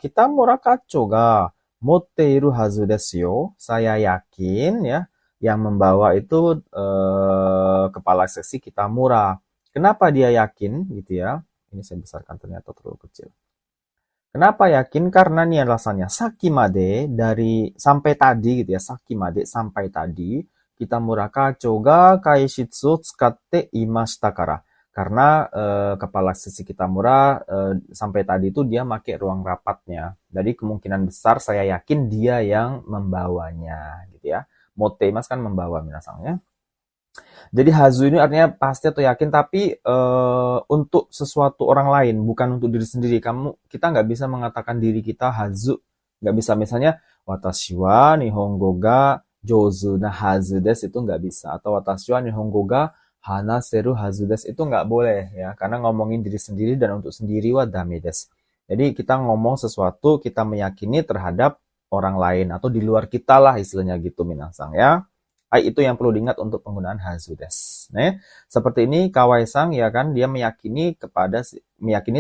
kita murakacho ga motte iru hazu desu yo. Saya yakin ya, yang membawa itu kepala seksi Kitamura. Kenapa dia yakin gitu ya? Ini saya besarkan, ternyata terlalu kecil. Kenapa yakin? Karena nih alasannya. Saki made, dari sampai tadi gitu ya. Saki made, sampai tadi. Kitamura kacho ga kaishitsu o tsukatte imashita kara. Karena kepala seksi Kitamura sampai tadi itu dia pakai ruang rapatnya. Jadi kemungkinan besar saya yakin dia yang membawanya gitu ya. Motte mas kan membawa minasangnya. Jadi hazu ini artinya pasti atau yakin, tapi untuk sesuatu orang lain, bukan untuk diri sendiri. Kita nggak bisa mengatakan diri kita hazu, nggak bisa. Misalnya watashi wa nihongo ga jouzu na hazu desu, itu nggak bisa. Atau watashi wa nihongo ga hanaseru hazu desu, itu nggak boleh ya, karena ngomongin diri sendiri dan untuk sendiri wa dame desu. Jadi kita ngomong sesuatu, kita meyakini terhadap orang lain atau di luar kita lah istilahnya gitu minasang ya. Itu yang perlu diingat untuk penggunaan hazu desu. Nah, seperti ini Kawai-sang ya kan, dia meyakini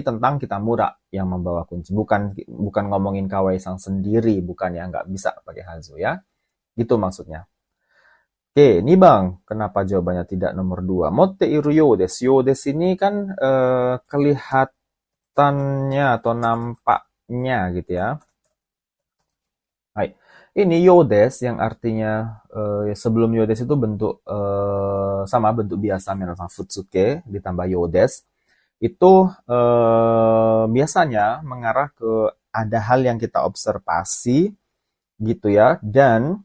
tentang Kitamura yang membawa kunci. Bukan ngomongin Kawai-sang sendiri, bukan ya, nggak bisa pakai hazu ya. Gitu maksudnya. Oke, ini Bang, kenapa jawabannya tidak nomor 2? Motte iru yo desu. Yo desu ini kan kelihatannya atau nampaknya gitu ya. Hai. Ini yodes yang artinya sebelum yodes itu bentuk sama bentuk biasa minasan futsuke ditambah yodes itu biasanya mengarah ke ada hal yang kita observasi gitu ya, dan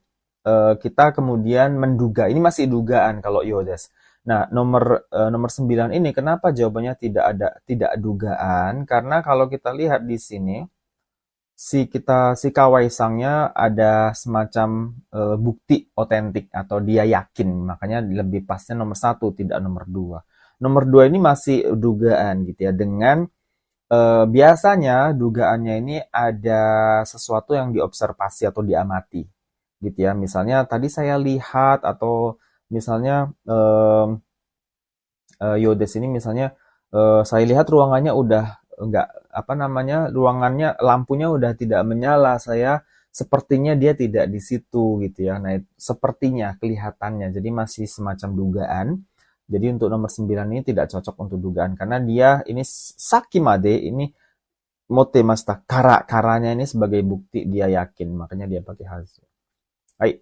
kita kemudian menduga. Ini masih dugaan kalau yodes. Nah, nomor 9 ini kenapa jawabannya tidak dugaan? Karena kalau kita lihat di sini si Kawai-sangnya ada semacam bukti otentik atau dia yakin, makanya lebih pasnya nomor 1 tidak nomor 2. Nomor 2 ini masih dugaan gitu ya, dengan biasanya dugaannya ini ada sesuatu yang diobservasi atau diamati gitu ya. Misalnya tadi saya lihat, atau misalnya Yodes ini misalnya saya lihat ruangannya udah enggak, ruangannya lampunya udah tidak menyala, saya sepertinya dia tidak di situ gitu ya. Nah, sepertinya, kelihatannya, jadi masih semacam dugaan. Jadi untuk nomor 9 ini tidak cocok untuk dugaan, karena dia ini sakimade, ini motemashita, karanya ini sebagai bukti dia yakin, makanya dia pakai hazu. Baik.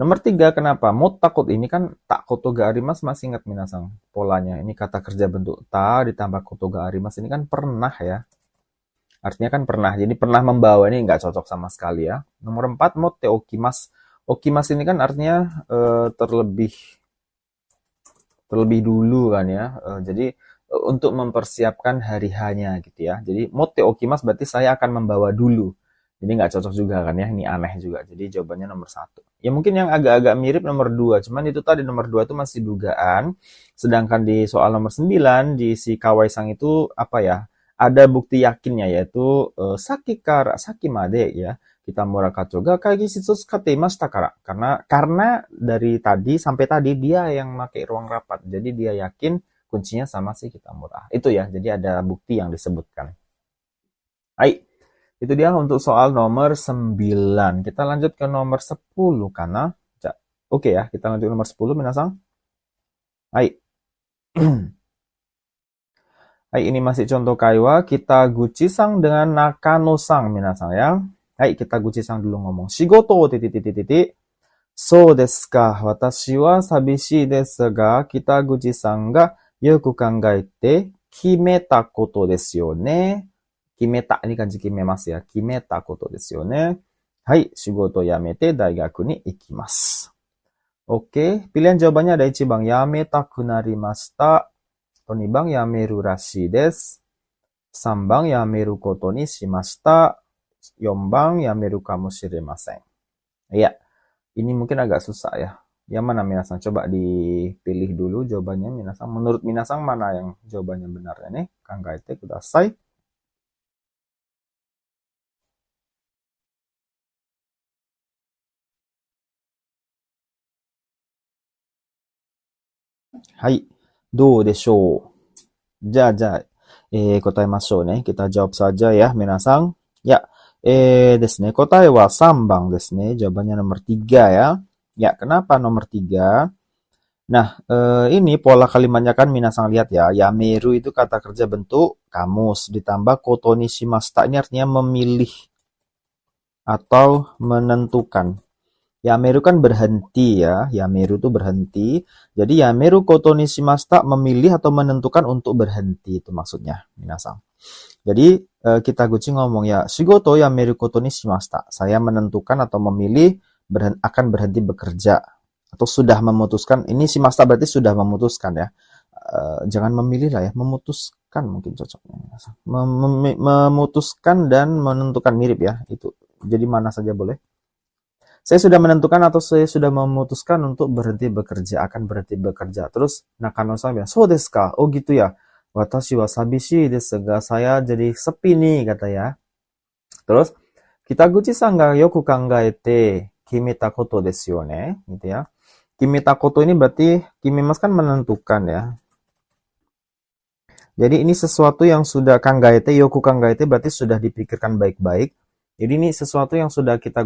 Nomor 3, kenapa? Takut ini kan tak koto ga arimas, masih ingat minasang polanya. Ini kata kerja bentuk ta ditambah koto ga arimas, ini kan pernah ya. Artinya kan pernah, jadi pernah membawa, ini nggak cocok sama sekali ya. Nomor 4, motte okimas. Okimas ini kan artinya terlebih dulu kan ya. Jadi untuk mempersiapkan hari hanya gitu ya. Jadi motte okimas berarti saya akan membawa dulu. Jadi nggak cocok juga kan ya, ini aneh juga. Jadi jawabannya nomor 1. Ya mungkin yang agak-agak mirip nomor 2, cuman itu tadi nomor 2 itu masih dugaan. Sedangkan di soal nomor 9, di si Kawai-sang itu apa ya, ada bukti yakinnya, yaitu sakimade ya, Kitamura Kacho ga kaigi shitsu tsukatte imashita kara. Karena dari tadi sampai tadi dia yang pakai ruang rapat. Jadi dia yakin kuncinya sama si Kitamura. Itu ya, jadi ada bukti yang disebutkan. Hai. Itu dia untuk soal nomor 9. Kita lanjut ke nomor 10 karena oke ya, kita lanjut ke nomor 10 minasang. Hai. Hai, ini masih contoh kaiwa. Kita Guchi-sang dengan Nakano-sang minasang ya. Hai, kita Guchi-sang dulu ngomong. Shigoto titik. So desu ka, watashi wa sabishii desu ga, kita Guchi-sang ga yoku kangaete kimeta koto desu yo ne. Kimeta, ini kanji kimemasu ya. Kimeta koto desu yo ne. Hai, shigoto yamete daigaku ni ikimasu. Oke, pilihan jawabannya ada Ichibang yametaku narimashita. Atau 2番yameru rashi desu. 3番yameru koto ni shimashita. 4番yameru kamoshiremasen. Ya, ini mungkin agak susah ya. Yang mana minasang? Coba dipilih dulu jawabannya minasang. Menurut minasang mana yang jawabannya benar ya nih? Kangaete kudasai. Hai, do deshou? Ja, kotaemashou ne. Kita jawab saja ya, minasang. Ya, desu ne. Kotae wa 3番desu ne. Jawabannya nomor 3 ya. Ya, kenapa nomor 3? Nah, ini pola kalimatnya kan minasang lihat ya. Yameru itu kata kerja bentuk kamus, ditambah koto ni shimashita, ini artinya memilih atau menentukan. Yameru kan berhenti ya. Yameru itu berhenti. Jadi yameru koto ni shimashita, memilih atau menentukan untuk berhenti, itu maksudnya minasang. Jadi kita Guchi ngomong ya, shigoto yameru koto ni shimashita. Saya menentukan atau memilih akan berhenti bekerja. atau sudah memutuskan. Ini shimashita berarti sudah memutuskan ya. Jangan memilih lah ya, memutuskan mungkin cocoknya. Memutuskan dan menentukan, mirip ya itu. Jadi mana saja boleh. Saya sudah menentukan atau saya sudah memutuskan untuk berhenti bekerja, akan berhenti bekerja. Terus Nakano-san bilang, "So desu ka?" Oh gitu ya. "Watashi wa sabishii desu ga," saya jadi sepi nih kata ya. Terus Kitaguchi-san ga yoku kangaete kimeta koto desu yo ne, gitu ya. Kimeta koto ini berarti kimimas kan menentukan ya. Jadi ini sesuatu yang sudah kangaete, yoku kangaete berarti sudah dipikirkan baik-baik. Jadi ini sesuatu yang sudah kita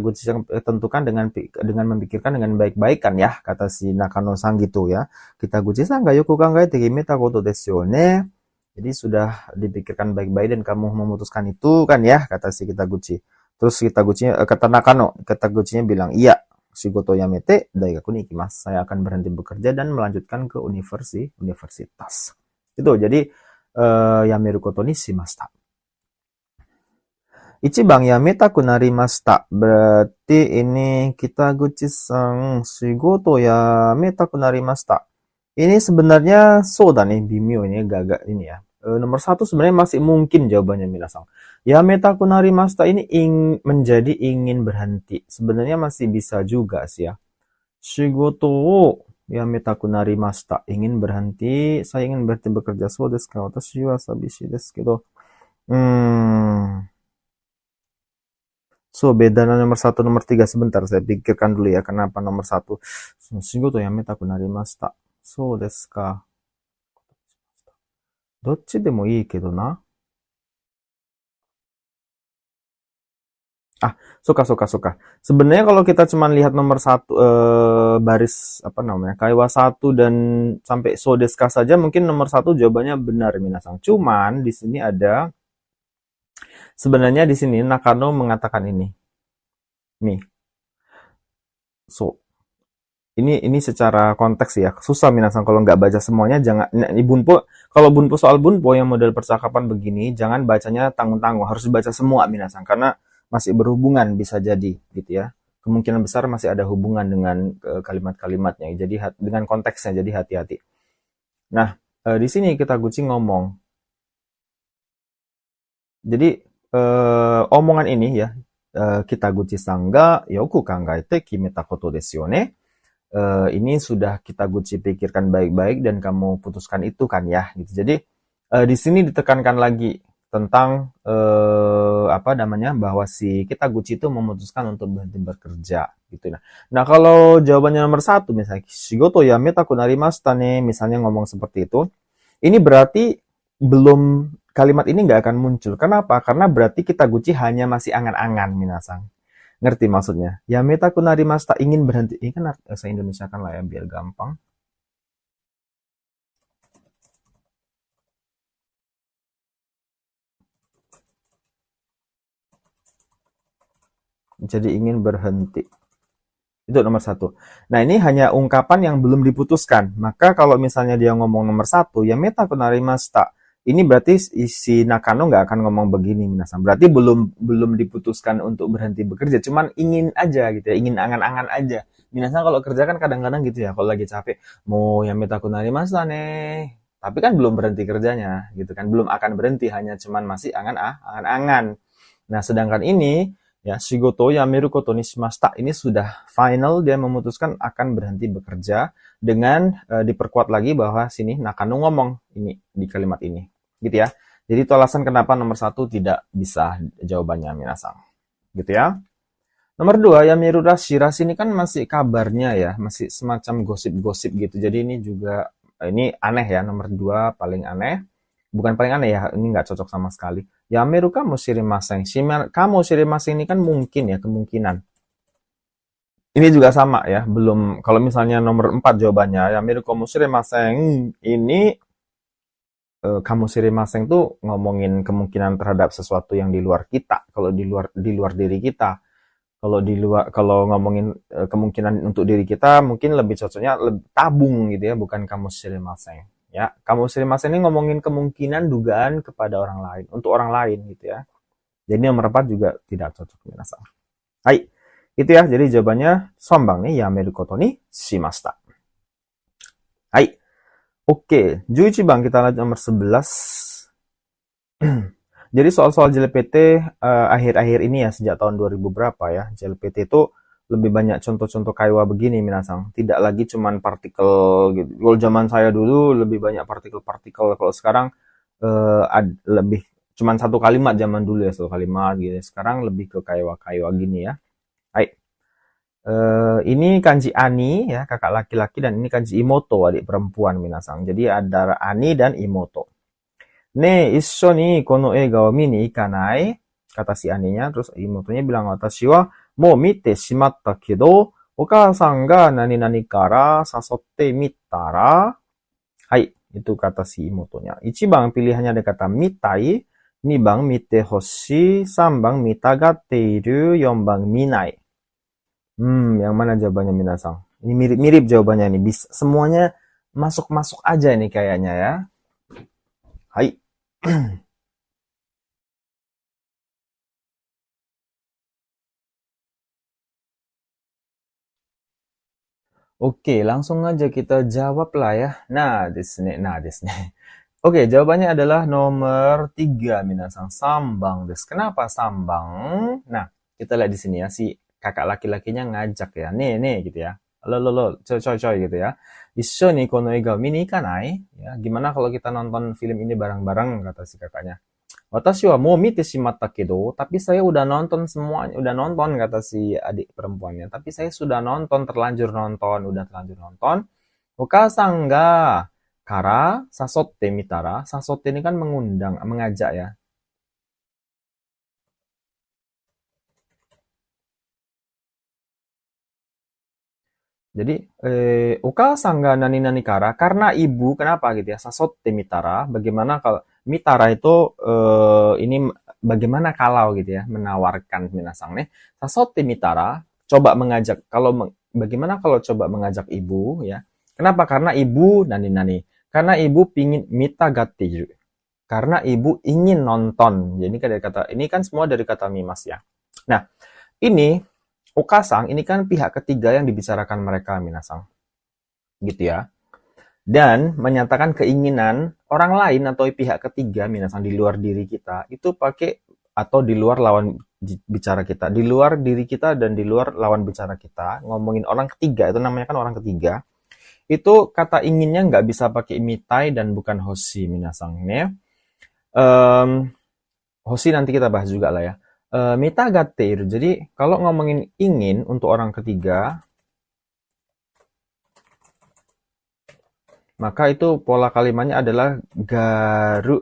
tentukan dengan memikirkan dengan baik-baik kan ya, kata si Nakano-san gitu ya. Kitaguchi-san ga yoku kangaete kimeta koto desu yo ne. Jadi sudah dipikirkan baik-baik dan kamu memutuskan itu kan ya, kata si Kitaguchi. Terus kata Nakano, Kitaguchi-nya bilang, "Iya, shigoto yamete daigaku ni ikimasu." Saya akan berhenti bekerja dan melanjutkan ke universitas. Itu jadi yameru koto ni shimashita. Ichiban yametaku narimashita. Berarti ini Kitaguchi-san shigoto yametaku narimashita. Ini sebenarnya so da nih, bimyo ini agak ini ya. Nomor 1 sebenarnya masih mungkin jawabannya minasan. Yametaku narimashita ini menjadi ingin berhenti. Sebenarnya masih bisa juga sih ya. Shigoto wo yametaku narimashita. Ingin berhenti, saya ingin berhenti bekerja. So desu ka? Watashi wa sabishii desu kedo. So, beda nomor 1, nomor 3. Sebentar, saya pikirkan dulu ya, kenapa nomor 1. Shigoto yametaku narimashita. So desu ka? Dochi demo ii kedo na. Suka. Sebenarnya kalau kita cuma lihat nomor 1 baris apa namanya, kaiwa 1 dan sampai so desu ka saja, mungkin nomor 1 jawabannya benar minasan. Cuman di sini ada sebenarnya di sini Nakano mengatakan ini. Nih. So, ini secara konteks ya, susah minasan kalau nggak baca semuanya. Jangan bunpo, kalau bunpo soal bunpo yang model percakapan begini, jangan bacanya tanggung-tanggung, harus baca semua minasan, karena masih berhubungan bisa jadi gitu ya. Kemungkinan besar masih ada hubungan dengan kalimat-kalimatnya. Jadi dengan konteksnya, jadi hati-hati. Nah, di sini Kitaguchi ngomong. Jadi omongan ini ya, Kitaguchi-san ga yoku kangaete kimeta koto desu yo ne. Ini sudah Kitaguchi pikirkan baik-baik dan kamu putuskan itu kan ya gitu. Jadi di sini ditekankan lagi tentang bahwa si Kitaguchi itu memutuskan untuk berhenti bekerja gitu. Nah kalau jawabannya nomor 1 misalnya shigoto yametaku narimashita ne, misalnya ngomong seperti itu, ini berarti belum, kalimat ini nggak akan muncul. Kenapa? Karena berarti Kitaguchi hanya masih angan-angan minasang. Ngerti maksudnya? Yametaku narimashita, ingin berhenti. Ini kan bahasa Indonesia kan lah ya, biar gampang. Jadi ingin berhenti. Itu nomor 1. Nah ini hanya ungkapan yang belum diputuskan. Maka kalau misalnya dia ngomong nomor 1, yametaku narimashita, ini berarti si Nakano nggak akan ngomong begini minasan. Berarti belum diputuskan untuk berhenti bekerja, cuman ingin aja gitu ya, ingin angan-angan aja. Minasan kalau kerja kan kadang-kadang gitu ya, kalau lagi capek, mau yametaku narimashita nih. Tapi kan belum berhenti kerjanya gitu kan, belum akan berhenti, hanya cuman masih angan-angan. Nah, sedangkan ini ya shigoto yameru koto ni shimashita, ini sudah final, dia memutuskan akan berhenti bekerja dengan diperkuat lagi bahwa sini Nakano ngomong ini di kalimat ini. Gitu ya. Jadi itu alasan kenapa nomor 1 tidak bisa jawabannya minasang. Gitu ya. Nomor 2, Yamiru Rashi. Rashi ini kan masih kabarnya ya, masih semacam gosip-gosip gitu. Jadi ini juga, ini aneh ya, nomor 2 paling aneh. Bukan paling aneh ya, ini nggak cocok sama sekali. Yameru kamu shirimasen. Kamu shirimasen ini kan mungkin ya, kemungkinan. Ini juga sama ya, belum, kalau misalnya nomor 4 jawabannya, Yameru kamu shirimasen, ini kamu shirimasen tuh ngomongin kemungkinan terhadap sesuatu yang di luar kita, kalau di luar diri kita. Kalau ngomongin kemungkinan untuk diri kita, mungkin lebih cocoknya tabung gitu ya, bukan kamu shirimasen. Ya, kamu shirimasen ini ngomongin kemungkinan dugaan kepada orang lain, untuk orang lain gitu ya. Jadi nomor 4 juga tidak cocok minasan. Hai. Itu ya, jadi jawabannya sombang nih, yameru koto ni shimashita. Hai. Oke, 11 bang, kita lanjut nomor 11. Jadi soal-soal JLPT akhir-akhir ini ya, sejak tahun 2000 berapa ya, JLPT itu lebih banyak contoh-contoh kaiwa begini minasang. Tidak lagi cuman partikel gitu. Kalau zaman saya dulu lebih banyak partikel-partikel. Kalau sekarang lebih cuman satu kalimat zaman dulu ya, satu kalimat gitu. Sekarang lebih ke kaiwa-kaiwa gini ya. Hai. Ini kanji Ani ya, kakak laki-laki, dan ini kanji Imoto, adik perempuan minasang. Jadi ada Ani dan Imoto. Ne, issho ni kono eiga wo mini ikanai? Kata si Aninya, terus Imotonya bilang, watashi wa mou mite shimatta kedo, okasan ga nani-nani kara sasotte mitara. Hai, itu kata si Imotonya. Ichibang pilihannya ada kata mitai, nibang mite hoshi, sambang mitagatte iru, yombang minai. Yang mana jawabannya minasang? Ini mirip-mirip jawabannya nih. Bisa, semuanya masuk-masuk aja nih kayaknya ya. Hai. Oke, langsung aja kita jawab lah ya. Nah, desu ne. Oke, jawabannya adalah nomor 3, minasang. Sambang desu. Kenapa sambang? Nah, kita lihat di sini ya, si kakak laki-lakinya ngajak ya. Nih gitu ya. Lo, coy gitu ya. Issho ni kono eiga wo mini ikanai? Ya, gimana kalau kita nonton film ini bareng-bareng, kata si kakaknya. Watashi wa mou mite shimatta kedo, tapi saya udah nonton semuanya, udah nonton, kata si adik perempuannya. Tapi saya sudah nonton, udah terlanjur nonton. Okasan ga kara sasotte mitara. Sasotte ini kan mengundang, mengajak ya. Jadi, okasan ga nani-nani kara, karena ibu, kenapa gitu ya, sasotte mitara, bagaimana kalau, mitara itu, ini bagaimana kalau gitu ya, menawarkan minasang nih, sasotte mitara, coba mengajak, bagaimana kalau coba mengajak ibu ya, kenapa? Karena ibu, nani-nani, karena ibu pingin mitagatte, karena ibu ingin nonton, jadi ini kan semua dari kata mimas ya. Nah, ini Okasang ini kan pihak ketiga yang dibicarakan mereka, minasang. Gitu ya. Dan menyatakan keinginan orang lain atau pihak ketiga, minasang, di luar diri kita, itu pakai, atau di luar lawan bicara kita. Di luar diri kita dan di luar lawan bicara kita, ngomongin orang ketiga, itu namanya kan orang ketiga. Itu kata inginnya nggak bisa pakai mitai dan bukan hoshi, minasang. Ini hoshi nanti kita bahas juga lah ya. Mitagatte. Jadi kalau ngomongin ingin untuk orang ketiga, maka itu pola kalimatnya adalah garu,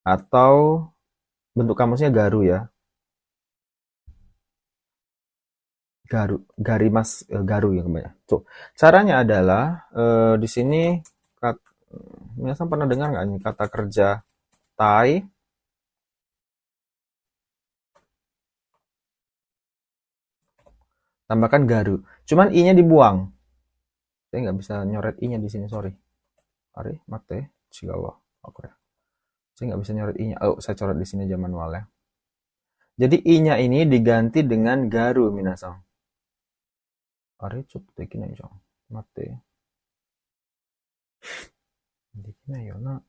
atau bentuk kamusnya garu ya. Garimas, garu ya kebanyakan. Tuh, caranya adalah di sini Minasan pernah dengar nggak nih kata kerja tai? Tambahkan garu. Cuman i-nya dibuang. Saya nggak bisa nyoret i-nya di sini, sorry. Ari, mate, chigawa. Oke. Saya nggak bisa nyoret i-nya. Oh, saya coret di sini aja manual ya. Jadi i-nya ini diganti dengan garu, minasan. Ari, cuk, dekinai jo. Mate. Dekinai yo na.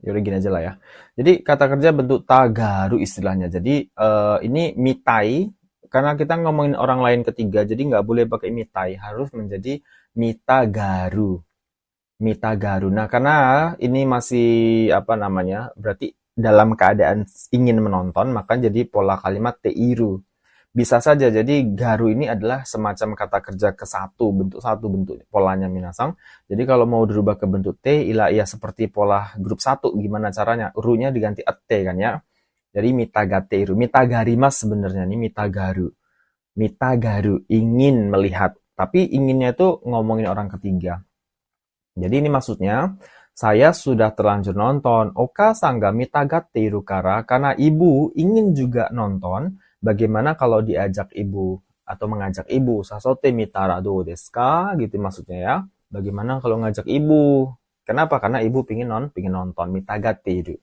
Yaudah gini aja lah ya. Jadi kata kerja bentuk tagaru istilahnya. Jadi ini mitai, karena kita ngomongin orang lain ketiga, jadi nggak boleh pakai mitai, harus menjadi mitagaru. Mitagaru. Nah, karena ini masih apa namanya, berarti dalam keadaan ingin menonton, maka jadi pola kalimat teiru. Bisa saja, jadi garu ini adalah semacam kata kerja ke satu bentuk polanya, minasang. Jadi kalau mau dirubah ke bentuk T, ia seperti pola grup 1, gimana caranya? Ru-nya diganti ate kan ya. Jadi mitagateru, mitagarimas sebenarnya, ini mitagaru. Mitagaru, ingin melihat. Tapi inginnya itu ngomongin orang ketiga. Jadi ini maksudnya, saya sudah terlanjur nonton Okasan ga mitagateru kara, karena ibu ingin juga nonton. Bagaimana kalau diajak ibu atau mengajak ibu? Sasote mitara do desu ka? Gitu maksudnya ya. Bagaimana kalau ngajak ibu? Kenapa? Karena ibu pingin nonton, mitagateru.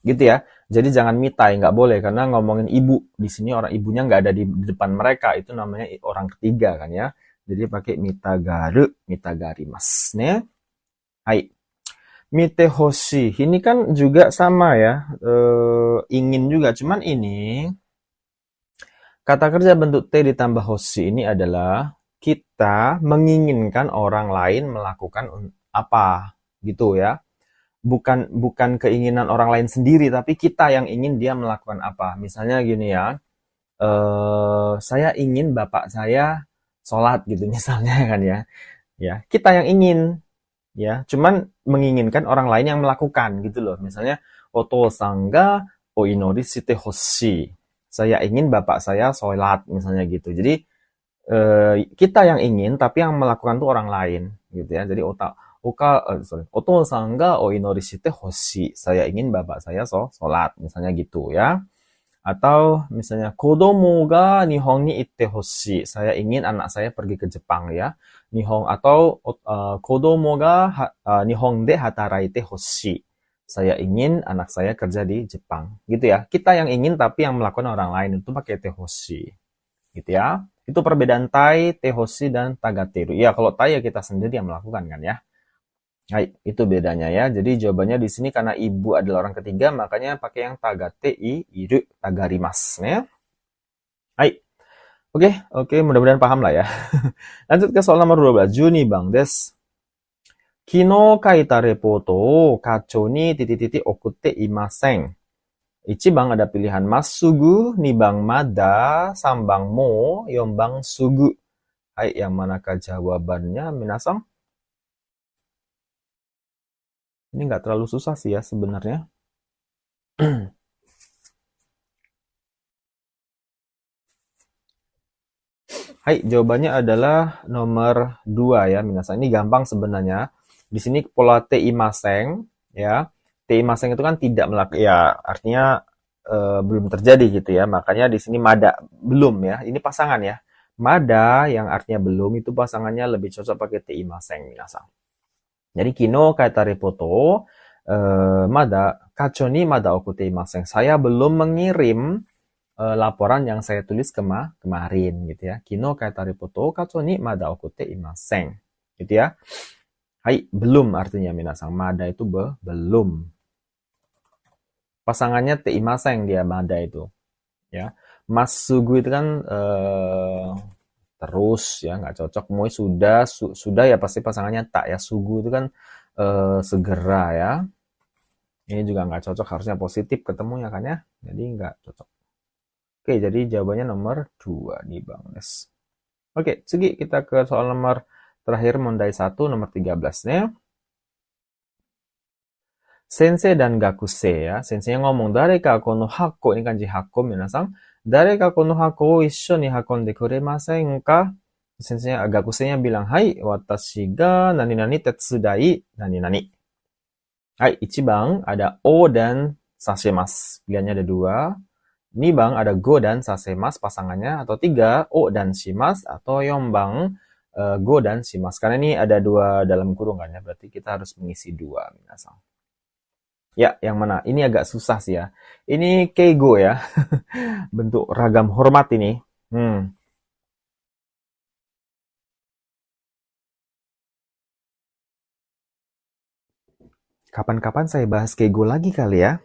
Gitu ya. Jadi jangan mitai, nggak boleh karena ngomongin ibu. Di sini orang ibunya nggak ada di depan mereka, itu namanya orang ketiga kan ya. Jadi pakai mitagarimasu ne. Hai. Mite hoshi. Ini kan juga sama ya, ingin juga. Cuman ini kata kerja bentuk T ditambah hoshi ini adalah kita menginginkan orang lain melakukan apa gitu ya. Bukan keinginan orang lain sendiri, tapi kita yang ingin dia melakukan apa. Misalnya gini ya, saya ingin bapak saya sholat gitu misalnya kan ya. Ya, kita yang ingin ya, cuman menginginkan orang lain yang melakukan gitu loh. Misalnya, otosan ga oinori shite hoshi. Saya ingin bapak saya sholat misalnya gitu. Jadi kita yang ingin tapi yang melakukan tuh orang lain gitu ya. Jadi otosan ga oinori shite hoshi. Saya ingin bapak saya sholat misalnya gitu ya. Atau misalnya kodomo ga Nihon ni itte hoshi. Saya ingin anak saya pergi ke Jepang ya. Nihon atau kodomo ga Nihon de hataraite hoshi. Saya ingin anak saya kerja di Jepang. Gitu ya. Kita yang ingin tapi yang melakukan orang lain itu pakai te hoshi. Gitu ya. Itu perbedaan tai, te hoshi dan tagateru. Ya kalau tai ya kita sendiri yang melakukan kan ya. Hai, itu bedanya ya. Jadi jawabannya di sini karena ibu adalah orang ketiga, makanya pakai yang tagate iru tagarimasu ya. Hai. Oke, mudah-mudahan paham lah ya. Lanjut ke soal nomor 12. Juni bang des. Kino kaita reporto o kacho ni titik-titik okutte imasen. 1 bang ada pilihan masugu, 2 bang mada, 3 bang mo, 4 bang sugu. Hai, yang manakah jawabannya minasang? Ini nggak terlalu susah sih ya sebenarnya. Hai, jawabannya adalah nomor 2 ya, minasang. Ini gampang sebenarnya. Di sini pola teimaseng ya. Teimaseng itu kan tidak melakukan ya, artinya belum terjadi gitu ya. Makanya di sini mada belum ya. Ini pasangan ya. Mada yang artinya belum itu pasangannya lebih cocok pakai teimaseng minasang. Jadi kino kaita repoto mada kacho ni mada okute imaseng. Saya belum mengirim laporan yang saya tulis kemarin gitu ya. Kino kaita repoto kacho ni mada okute imaseng. Gitu ya. Hai, belum artinya minasang. Mada itu belum. Pasangannya te imaseng dia mada itu. Ya. Masugu itu kan terus ya nggak cocok. Moi sudah ya pasti pasangannya tak ya. Sugu itu kan segera ya. Ini juga nggak cocok, harusnya positif ketemunya kan ya. Jadi nggak cocok. Oke, jadi jawabannya nomor 2 nih Bang Nes. Oke, segi kita ke soal nomor terakhir mondai 1 nomor 13-nya. Sensei dan gakusei ya. Sensei ngomong dareka kono hako, ini kanji hako minasang. Dareka kono hako o issho ni hakonde kuremasen ka? Sensei gakusei-nya bilang, "Hai, watashi ga nani-nani tetsudai nani-nani." Hai, 1 bang ada o dan sashimasu. Pilihannya ada 2. 2 bang ada go dan sashimasu pasangannya, atau 3 o dan shimasu, atau 4 bang go dan shimasu. Karena ini ada 2 dalam kurung kan ya, berarti kita harus mengisi 2 minasang. Ya, yang mana? Ini agak susah sih ya. Ini keigo ya. Bentuk ragam hormat ini. Kapan-kapan saya bahas keigo lagi kali ya.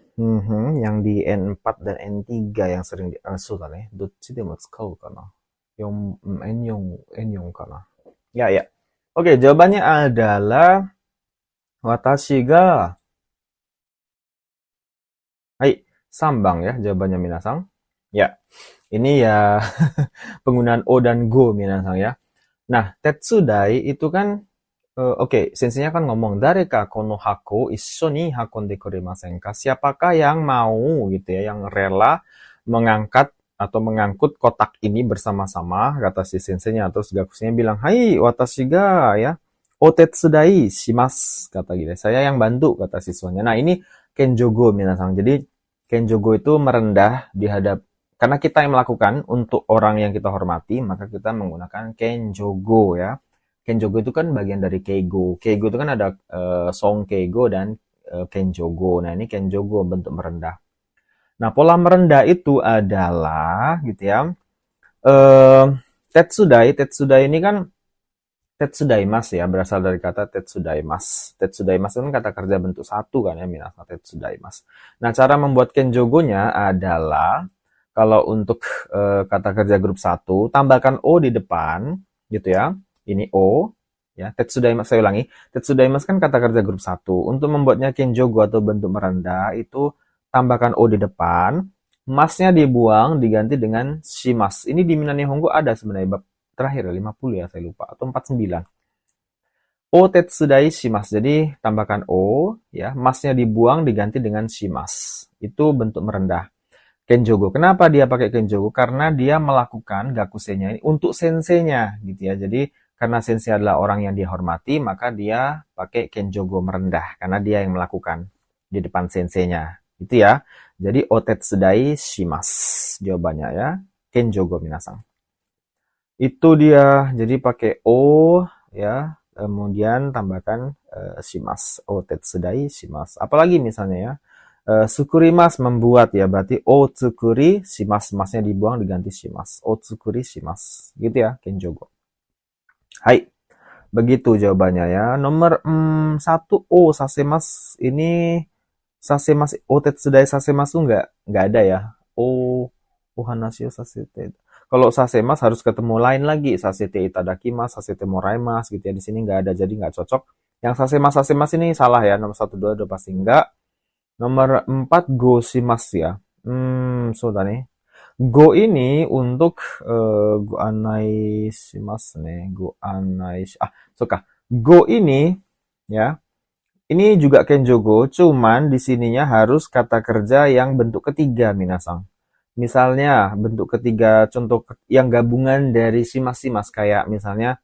Yang di N4 dan N3 yang sering diasuh nih. Dochi demo tsukau kana? N4 kana? Ya. Oke, jawabannya adalah watashi ga. Hai, 3 bang ya jawabannya minasang. Ya, ini ya penggunaan o dan go minasang ya. Nah, tetsudai itu kan oke, senseinya kan ngomong dareka kono hako issho ni hakonde kuremasen ka? Siapakah yang mau gitu ya, yang rela mengangkat atau mengangkut kotak ini bersama-sama, kata si senseinya. Terus gakusnya bilang, "Hai, watashi ga ya o tetsudai shimasu," kata gitu. Saya yang bantu, kata siswanya. Nah, ini kenjogo minasang. Jadi kenjogo itu merendah di hadap, karena kita yang melakukan untuk orang yang kita hormati, maka kita menggunakan kenjogo ya. Kenjogo itu kan bagian dari keigo. Keigo itu kan ada song keigo dan kenjogo. Nah, ini kenjogo bentuk merendah. Nah, pola merendah itu adalah gitu ya. Eh Tetsudai, Tetsudai ini kan Tetsudaimas ya, berasal dari kata Tetsudaimas. Tetsudaimas itu kan kata kerja bentuk satu kan ya, minasan Tetsudaimas. Nah, cara membuat kenjogonya adalah kalau untuk kata kerja grup satu, tambahkan O di depan, gitu ya. Ini O, ya. Tetsudaimas, saya ulangi. Tetsudaimas kan kata kerja grup satu. Untuk membuatnya kenjogo atau bentuk merendah, itu tambahkan O di depan, masnya dibuang, diganti dengan shimas. Ini di Minane Hongo ada sebenarnya, bab terakhir 50 ya, saya lupa, atau 49. O tetsudai shimasu. Jadi tambahkan O, ya, masnya dibuang diganti dengan shimas. Itu bentuk merendah. Kenjogo. Kenapa dia pakai kenjogo? Karena dia melakukan gakusenya ini untuk senseinya, gitu ya. Jadi karena sensei adalah orang yang dihormati, maka dia pakai kenjogo merendah karena dia yang melakukan di depan senseinya. Itu ya. Jadi o tetsudai shimasu jawabannya ya. Kenjogo minasang. Itu dia, jadi pakai O ya, kemudian tambahkan shimas, O tetsudai shimas. Apalagi misalnya ya, tsukurimas membuat ya, berarti O tsukuri shimas, masnya dibuang diganti shimas. O tsukuri shimas, gitu ya, kenjogo. Hai, begitu jawabannya ya. Nomor 1 O sasemas ini sasemas O tetsudai sasemas nggak ada ya. O hanashio sasete. Kalau sasemas harus ketemu lain lagi, sasete itadakimasu, sasete moraimasu gitu ya. Di sini nggak ada, jadi nggak cocok. Yang sasemas ini salah ya, nomor 1, 2 udah pasti nggak. Nomor 4 go shimasu ya. So nih. Go ini untuk go anai shimasu nih. Go anai suka. Go ini ya. Ini juga kenjogo, cuman di sininya harus kata kerja yang bentuk ketiga minasang. Misalnya bentuk ketiga contoh yang gabungan dari simas-simas kayak misalnya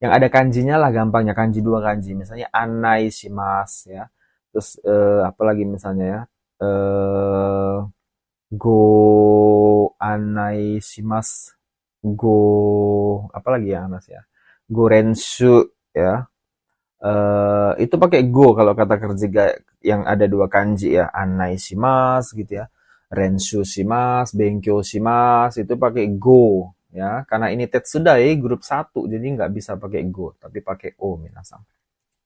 yang ada kanjinya lah gampangnya kanji 2 kanji misalnya anai shimas ya. Terus apa lagi misalnya ya? Go anai shimas. Go apa lagi ya Mas ya? Go renshu ya. Itu pakai go kalau kata kerja yang ada 2 kanji ya, anai shimas gitu ya. Renshu shimasu, benkyou shimasu, itu pakai go ya. Karena ini tetsudai grup 1 jadi nggak bisa pakai go, tapi pakai o minasang.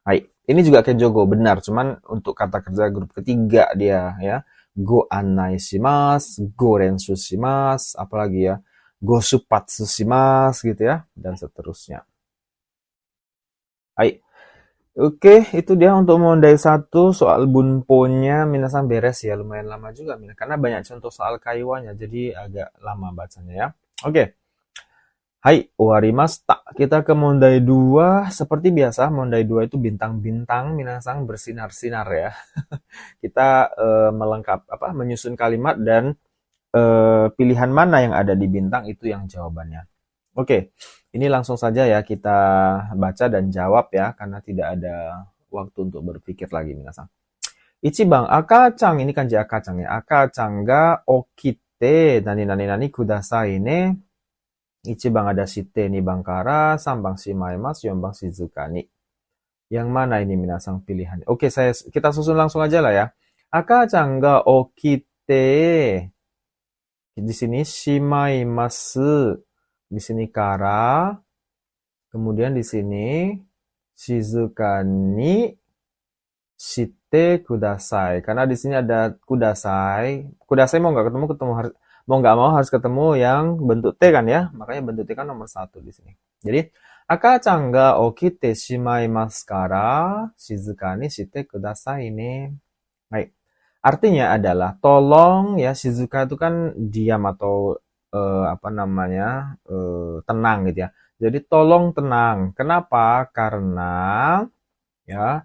Hai, ini juga kenjogo benar, cuman untuk kata kerja grup ketiga dia ya. Go anai shimasu, go renshu shimasu, apalagi ya. Go suppatsu shimasu gitu ya dan seterusnya. Hai. Oke, itu dia untuk Mondai 1 soal bunponya minasan beres ya, lumayan lama juga karena banyak contoh soal kaiwanya, jadi agak lama bacanya ya. Oke. Hai, owarimashita. Kita ke Mondai 2. Seperti biasa, Mondai 2 itu bintang-bintang minasan bersinar-sinar ya. Kita menyusun kalimat dan pilihan mana yang ada di bintang itu yang jawabannya. Oke, ini langsung saja ya kita baca dan jawab ya, karena tidak ada waktu untuk berpikir lagi minasan. Ichibang, akacang, ini kanji akacang ya. Akacang ga okite, nani kudasai ne. Ichibang ada shite, 2 kara, 3 shimaimasu, 4 shizuka ni. Yang mana ini minasan pilihannya? Oke, kita susun langsung aja lah ya. Akacang ga okite. Di sini shimaimasu. Di sini kara, kemudian di sini shizuka ni shite kudasai. Karena di sini ada kudasai. Kudasai mau nggak mau nggak mau harus ketemu yang bentuk T kan ya. Makanya bentuk T kan nomor 1 di sini. Jadi akacang ga okite shimaimasu kara shizuka ni shite kudasai ne. Baik. Artinya adalah tolong ya, shizuka itu kan diam atau tenang gitu ya. Jadi tolong tenang. Kenapa? Karena ya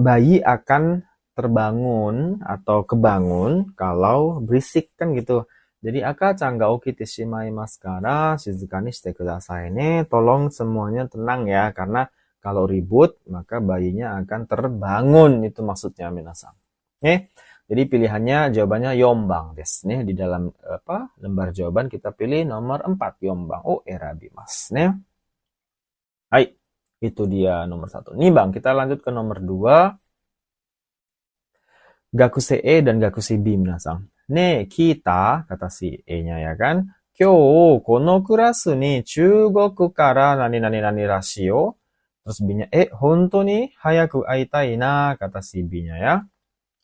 bayi akan terbangun atau kebangun kalau berisik kan gitu. Jadi akacang ga okite shimaimasu kara shizuka ni shite kudasai ne. Tolong semuanya tenang ya, karena kalau ribut maka bayinya akan terbangun, itu maksudnya minasan. Oke. Jadi pilihannya jawabannya yombang desu ne. Di dalam lembar jawaban kita pilih nomor 4 yombang o erabimasu ne. Hai. Itu dia nomor 1. Nih Bang, kita lanjut ke nomor 2. Gakusei E dan Gakusei B minasang. Ne, kita, kata si E-nya ya kan. Kyou, kono kurasu ni Chugoku kara nani nani nani rashi yo. Terus B-nya, honto ni hayaku aitai na, kata si B-nya ya.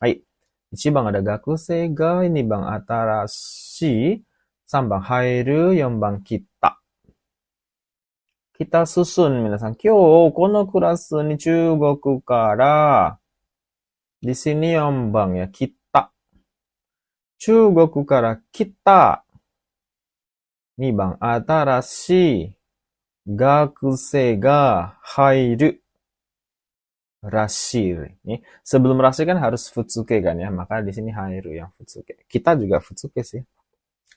Hai. 1番ada gakusei ga, ini bang atarashi, 3番入る、4番切った。kita susun, minasan. Kyou, kono kurasu ni Chugoku kara. Di sini 4番ya, kita. Chugoku kara kita. 2番、新しい学生が入る。Rashi. Nih, sebelum rashi kan harus futsuke kan ya, maka di sini hairu yang futsuke. Kita juga futsuke sih.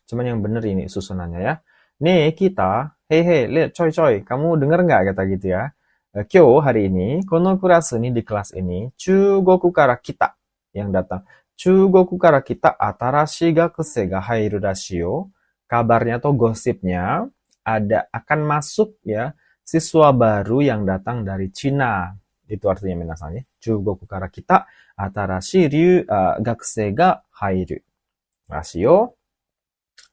Cuman yang bener ini susunannya ya. Nih, kita, hei, lihat coy, kamu denger nggak kata gitu ya. Kyo hari ini, kono kurasu ini di kelas ini, Chugoku kara kita yang datang. Chugoku kara kita atarashi gakusei ga hairu rashi yo. Kabarnya atau gosipnya ada akan masuk ya siswa baru yang datang dari Cina. Itu artinya minasan ya. Chugoku kara kita atarashi gakusei ga hairu rashi yo.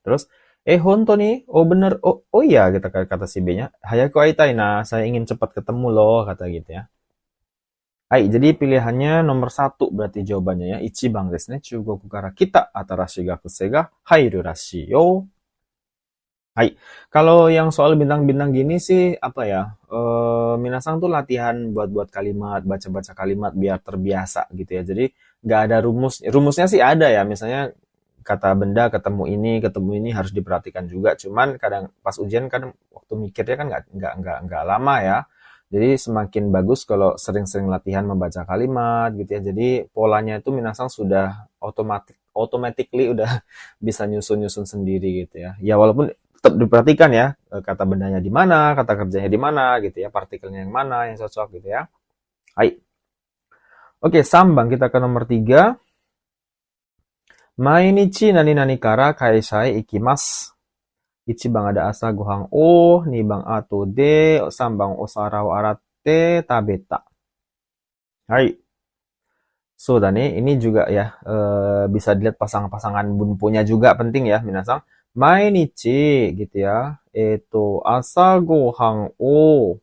Terus honto nih, oh bener, oh iya kata si B-nya, hayaku aitai na, saya ingin cepat ketemu loh, kata gitu ya. Hai, jadi pilihannya nomor 1 berarti jawabannya ya. Ichiban desu ne, Chugoku kara kita atarashi gakusei ga hairu rashi yo. Hai, kalau yang soal bintang-bintang gini sih apa ya? Minasang tuh latihan buat kalimat, baca-baca kalimat biar terbiasa gitu ya. Jadi nggak ada rumus. Rumusnya sih ada ya. Misalnya kata benda ketemu ini harus diperhatikan juga. Cuman kadang pas ujian kan waktu mikirnya kan nggak lama ya. Jadi semakin bagus kalau sering-sering latihan membaca kalimat gitu ya. Jadi polanya itu minasang sudah automatically udah bisa nyusun-nyusun sendiri gitu ya. Ya walaupun tetap diperhatikan ya, kata bendanya di mana, kata kerjanya di mana gitu ya, partikelnya yang mana yang cocok gitu ya. Hai. Oke, sambang kita ke nomor 3. Mainichi nani nani kara kaisha e ikimasu. 1番ada asa gohan o, 2番ato de, 3番お皿を洗って食べた。Hai. So, dan ini juga ya, bisa dilihat pasangan-pasangan bunpunya juga penting ya, minasang. Mainichi gitu ya. Asa gohan o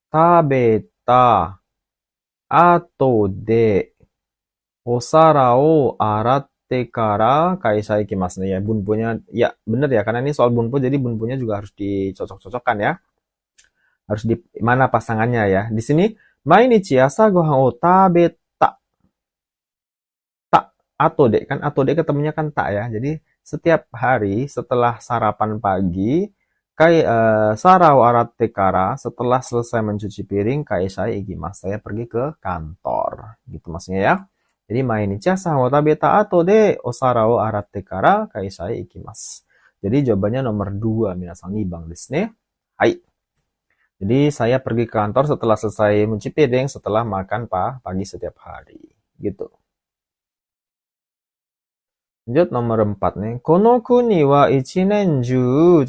tabeta ato de osara o aratte kara kaisha ikimasu ya. Bunpunya ya bener ya, karena ini soal bunpu jadi bunpunya juga harus dicocok-cocokkan ya. Harus di mana pasangannya ya. Di sini mainichi asa gohan o tabeta. Ta ato de kan, ato de ketemunya kan tak ya. Jadi setiap hari setelah sarapan pagi, sarau arate kara, setelah selesai mencuci piring, saya ikimasu, saya pergi ke kantor. Gitu maksudnya ya. Jadi mainichi asa wa tabeta ato de osara wo arate kara saya ikimasu. Jadi jawabannya nomor 2, minasan 2番ですね. Hai. Jadi saya pergi ke kantor setelah selesai mencuci piring, setelah makan pagi setiap hari. Gitu. Lanjut nomor 4 nih. Kono kuni wa ichinen-juu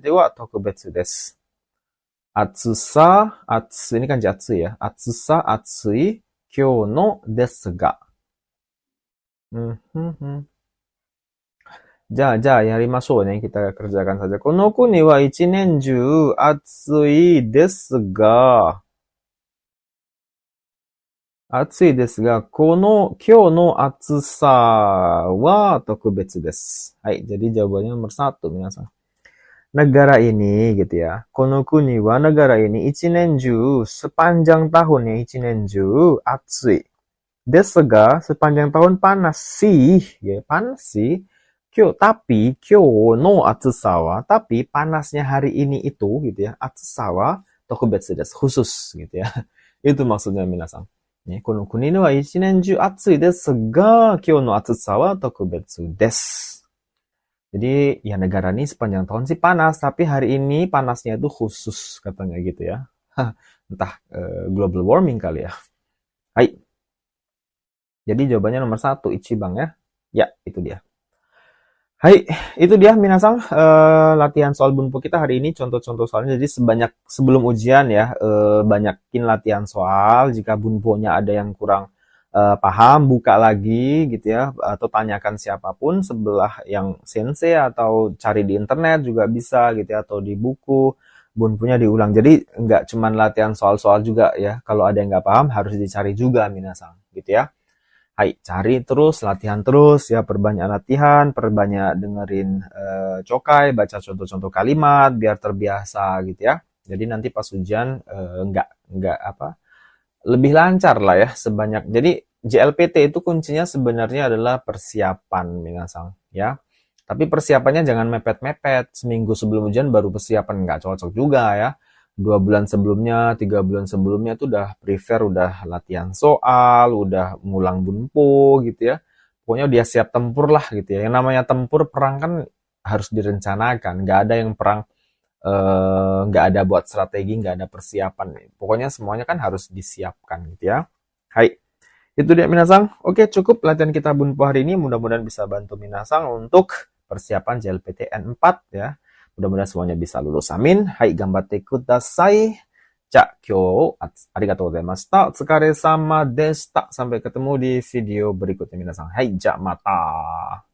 wa tokubetsu desu. Atsusa, ini kan jatsu ya. Atsusa, atsui, kyou no desu ga. Ja, yarimashou nih. Kita kerjakan saja. Kono kuni wa ichinen-juu atsui desu ga. Atsui desu ga, kyou no atsusa wa tokubetsu desu. Hai, jadi jawabannya nomor 1, minasan. Negara ini gitu ya. Kono kuni wa, negara ini ichinen-juu, sepanjang tahun ya ichinen-juu atsui. Desu ga, sepanjang tahun panas sih, ya panas sih. Tapi kyou no atsusa wa, tapi panasnya hari ini itu gitu ya. Atsusa wa tokubetsu desu, khusus gitu ya. Itu maksudnya minasan. この国のは一年中暑いですが、今日の暑さは特別です. Jadi, ya negara ini sepanjang tahun sih panas, tapi hari ini panasnya itu khusus, katanya gitu ya. Entah global warming kali ya. Hai. Jadi jawabannya nomor 1, Ichiban ya. Ya, itu dia. Hai, itu dia minasang latihan soal bunpo kita hari ini, contoh-contoh soalnya. Jadi sebelum ujian ya, banyakin latihan soal. Jika bunponya ada yang kurang paham, buka lagi gitu ya, atau tanyakan siapapun sebelah yang sensei atau cari di internet juga bisa gitu ya, atau di buku bunponya diulang. Jadi nggak cuman latihan soal-soal juga ya. Kalau ada yang nggak paham harus dicari juga minasang gitu ya. Hai, cari terus, latihan terus ya, perbanyak latihan, perbanyak dengerin cokai, baca contoh-contoh kalimat biar terbiasa gitu ya. Jadi nanti pas ujian nggak apa, lebih lancar lah ya sebanyak. Jadi JLPT itu kuncinya sebenarnya adalah persiapan minasang ya. Tapi persiapannya jangan mepet-mepet. Seminggu sebelum ujian baru persiapan, nggak cocok juga ya. 2 bulan sebelumnya, 3 bulan sebelumnya tuh udah prepare, udah latihan soal, udah ngulang bunpo gitu ya. Pokoknya dia siap tempur lah gitu ya. Yang namanya tempur perang kan harus direncanakan. Nggak ada yang perang nggak ada buat strategi, nggak ada persiapan. Pokoknya semuanya kan harus disiapkan gitu ya. Hai, itu dia minasang. Oke, cukup latihan kita bunpo hari ini. Mudah-mudahan bisa bantu minasang untuk persiapan JLPTN 4 ya. Mudah-mudahan semuanya bisa lulus. Amin. Hai, gambatte kudasai. Ja, kyou arigatou gozaimashita. Otsukare sama deshita. Sampai ketemu di video berikutnya minasang. Hai, ja, mata.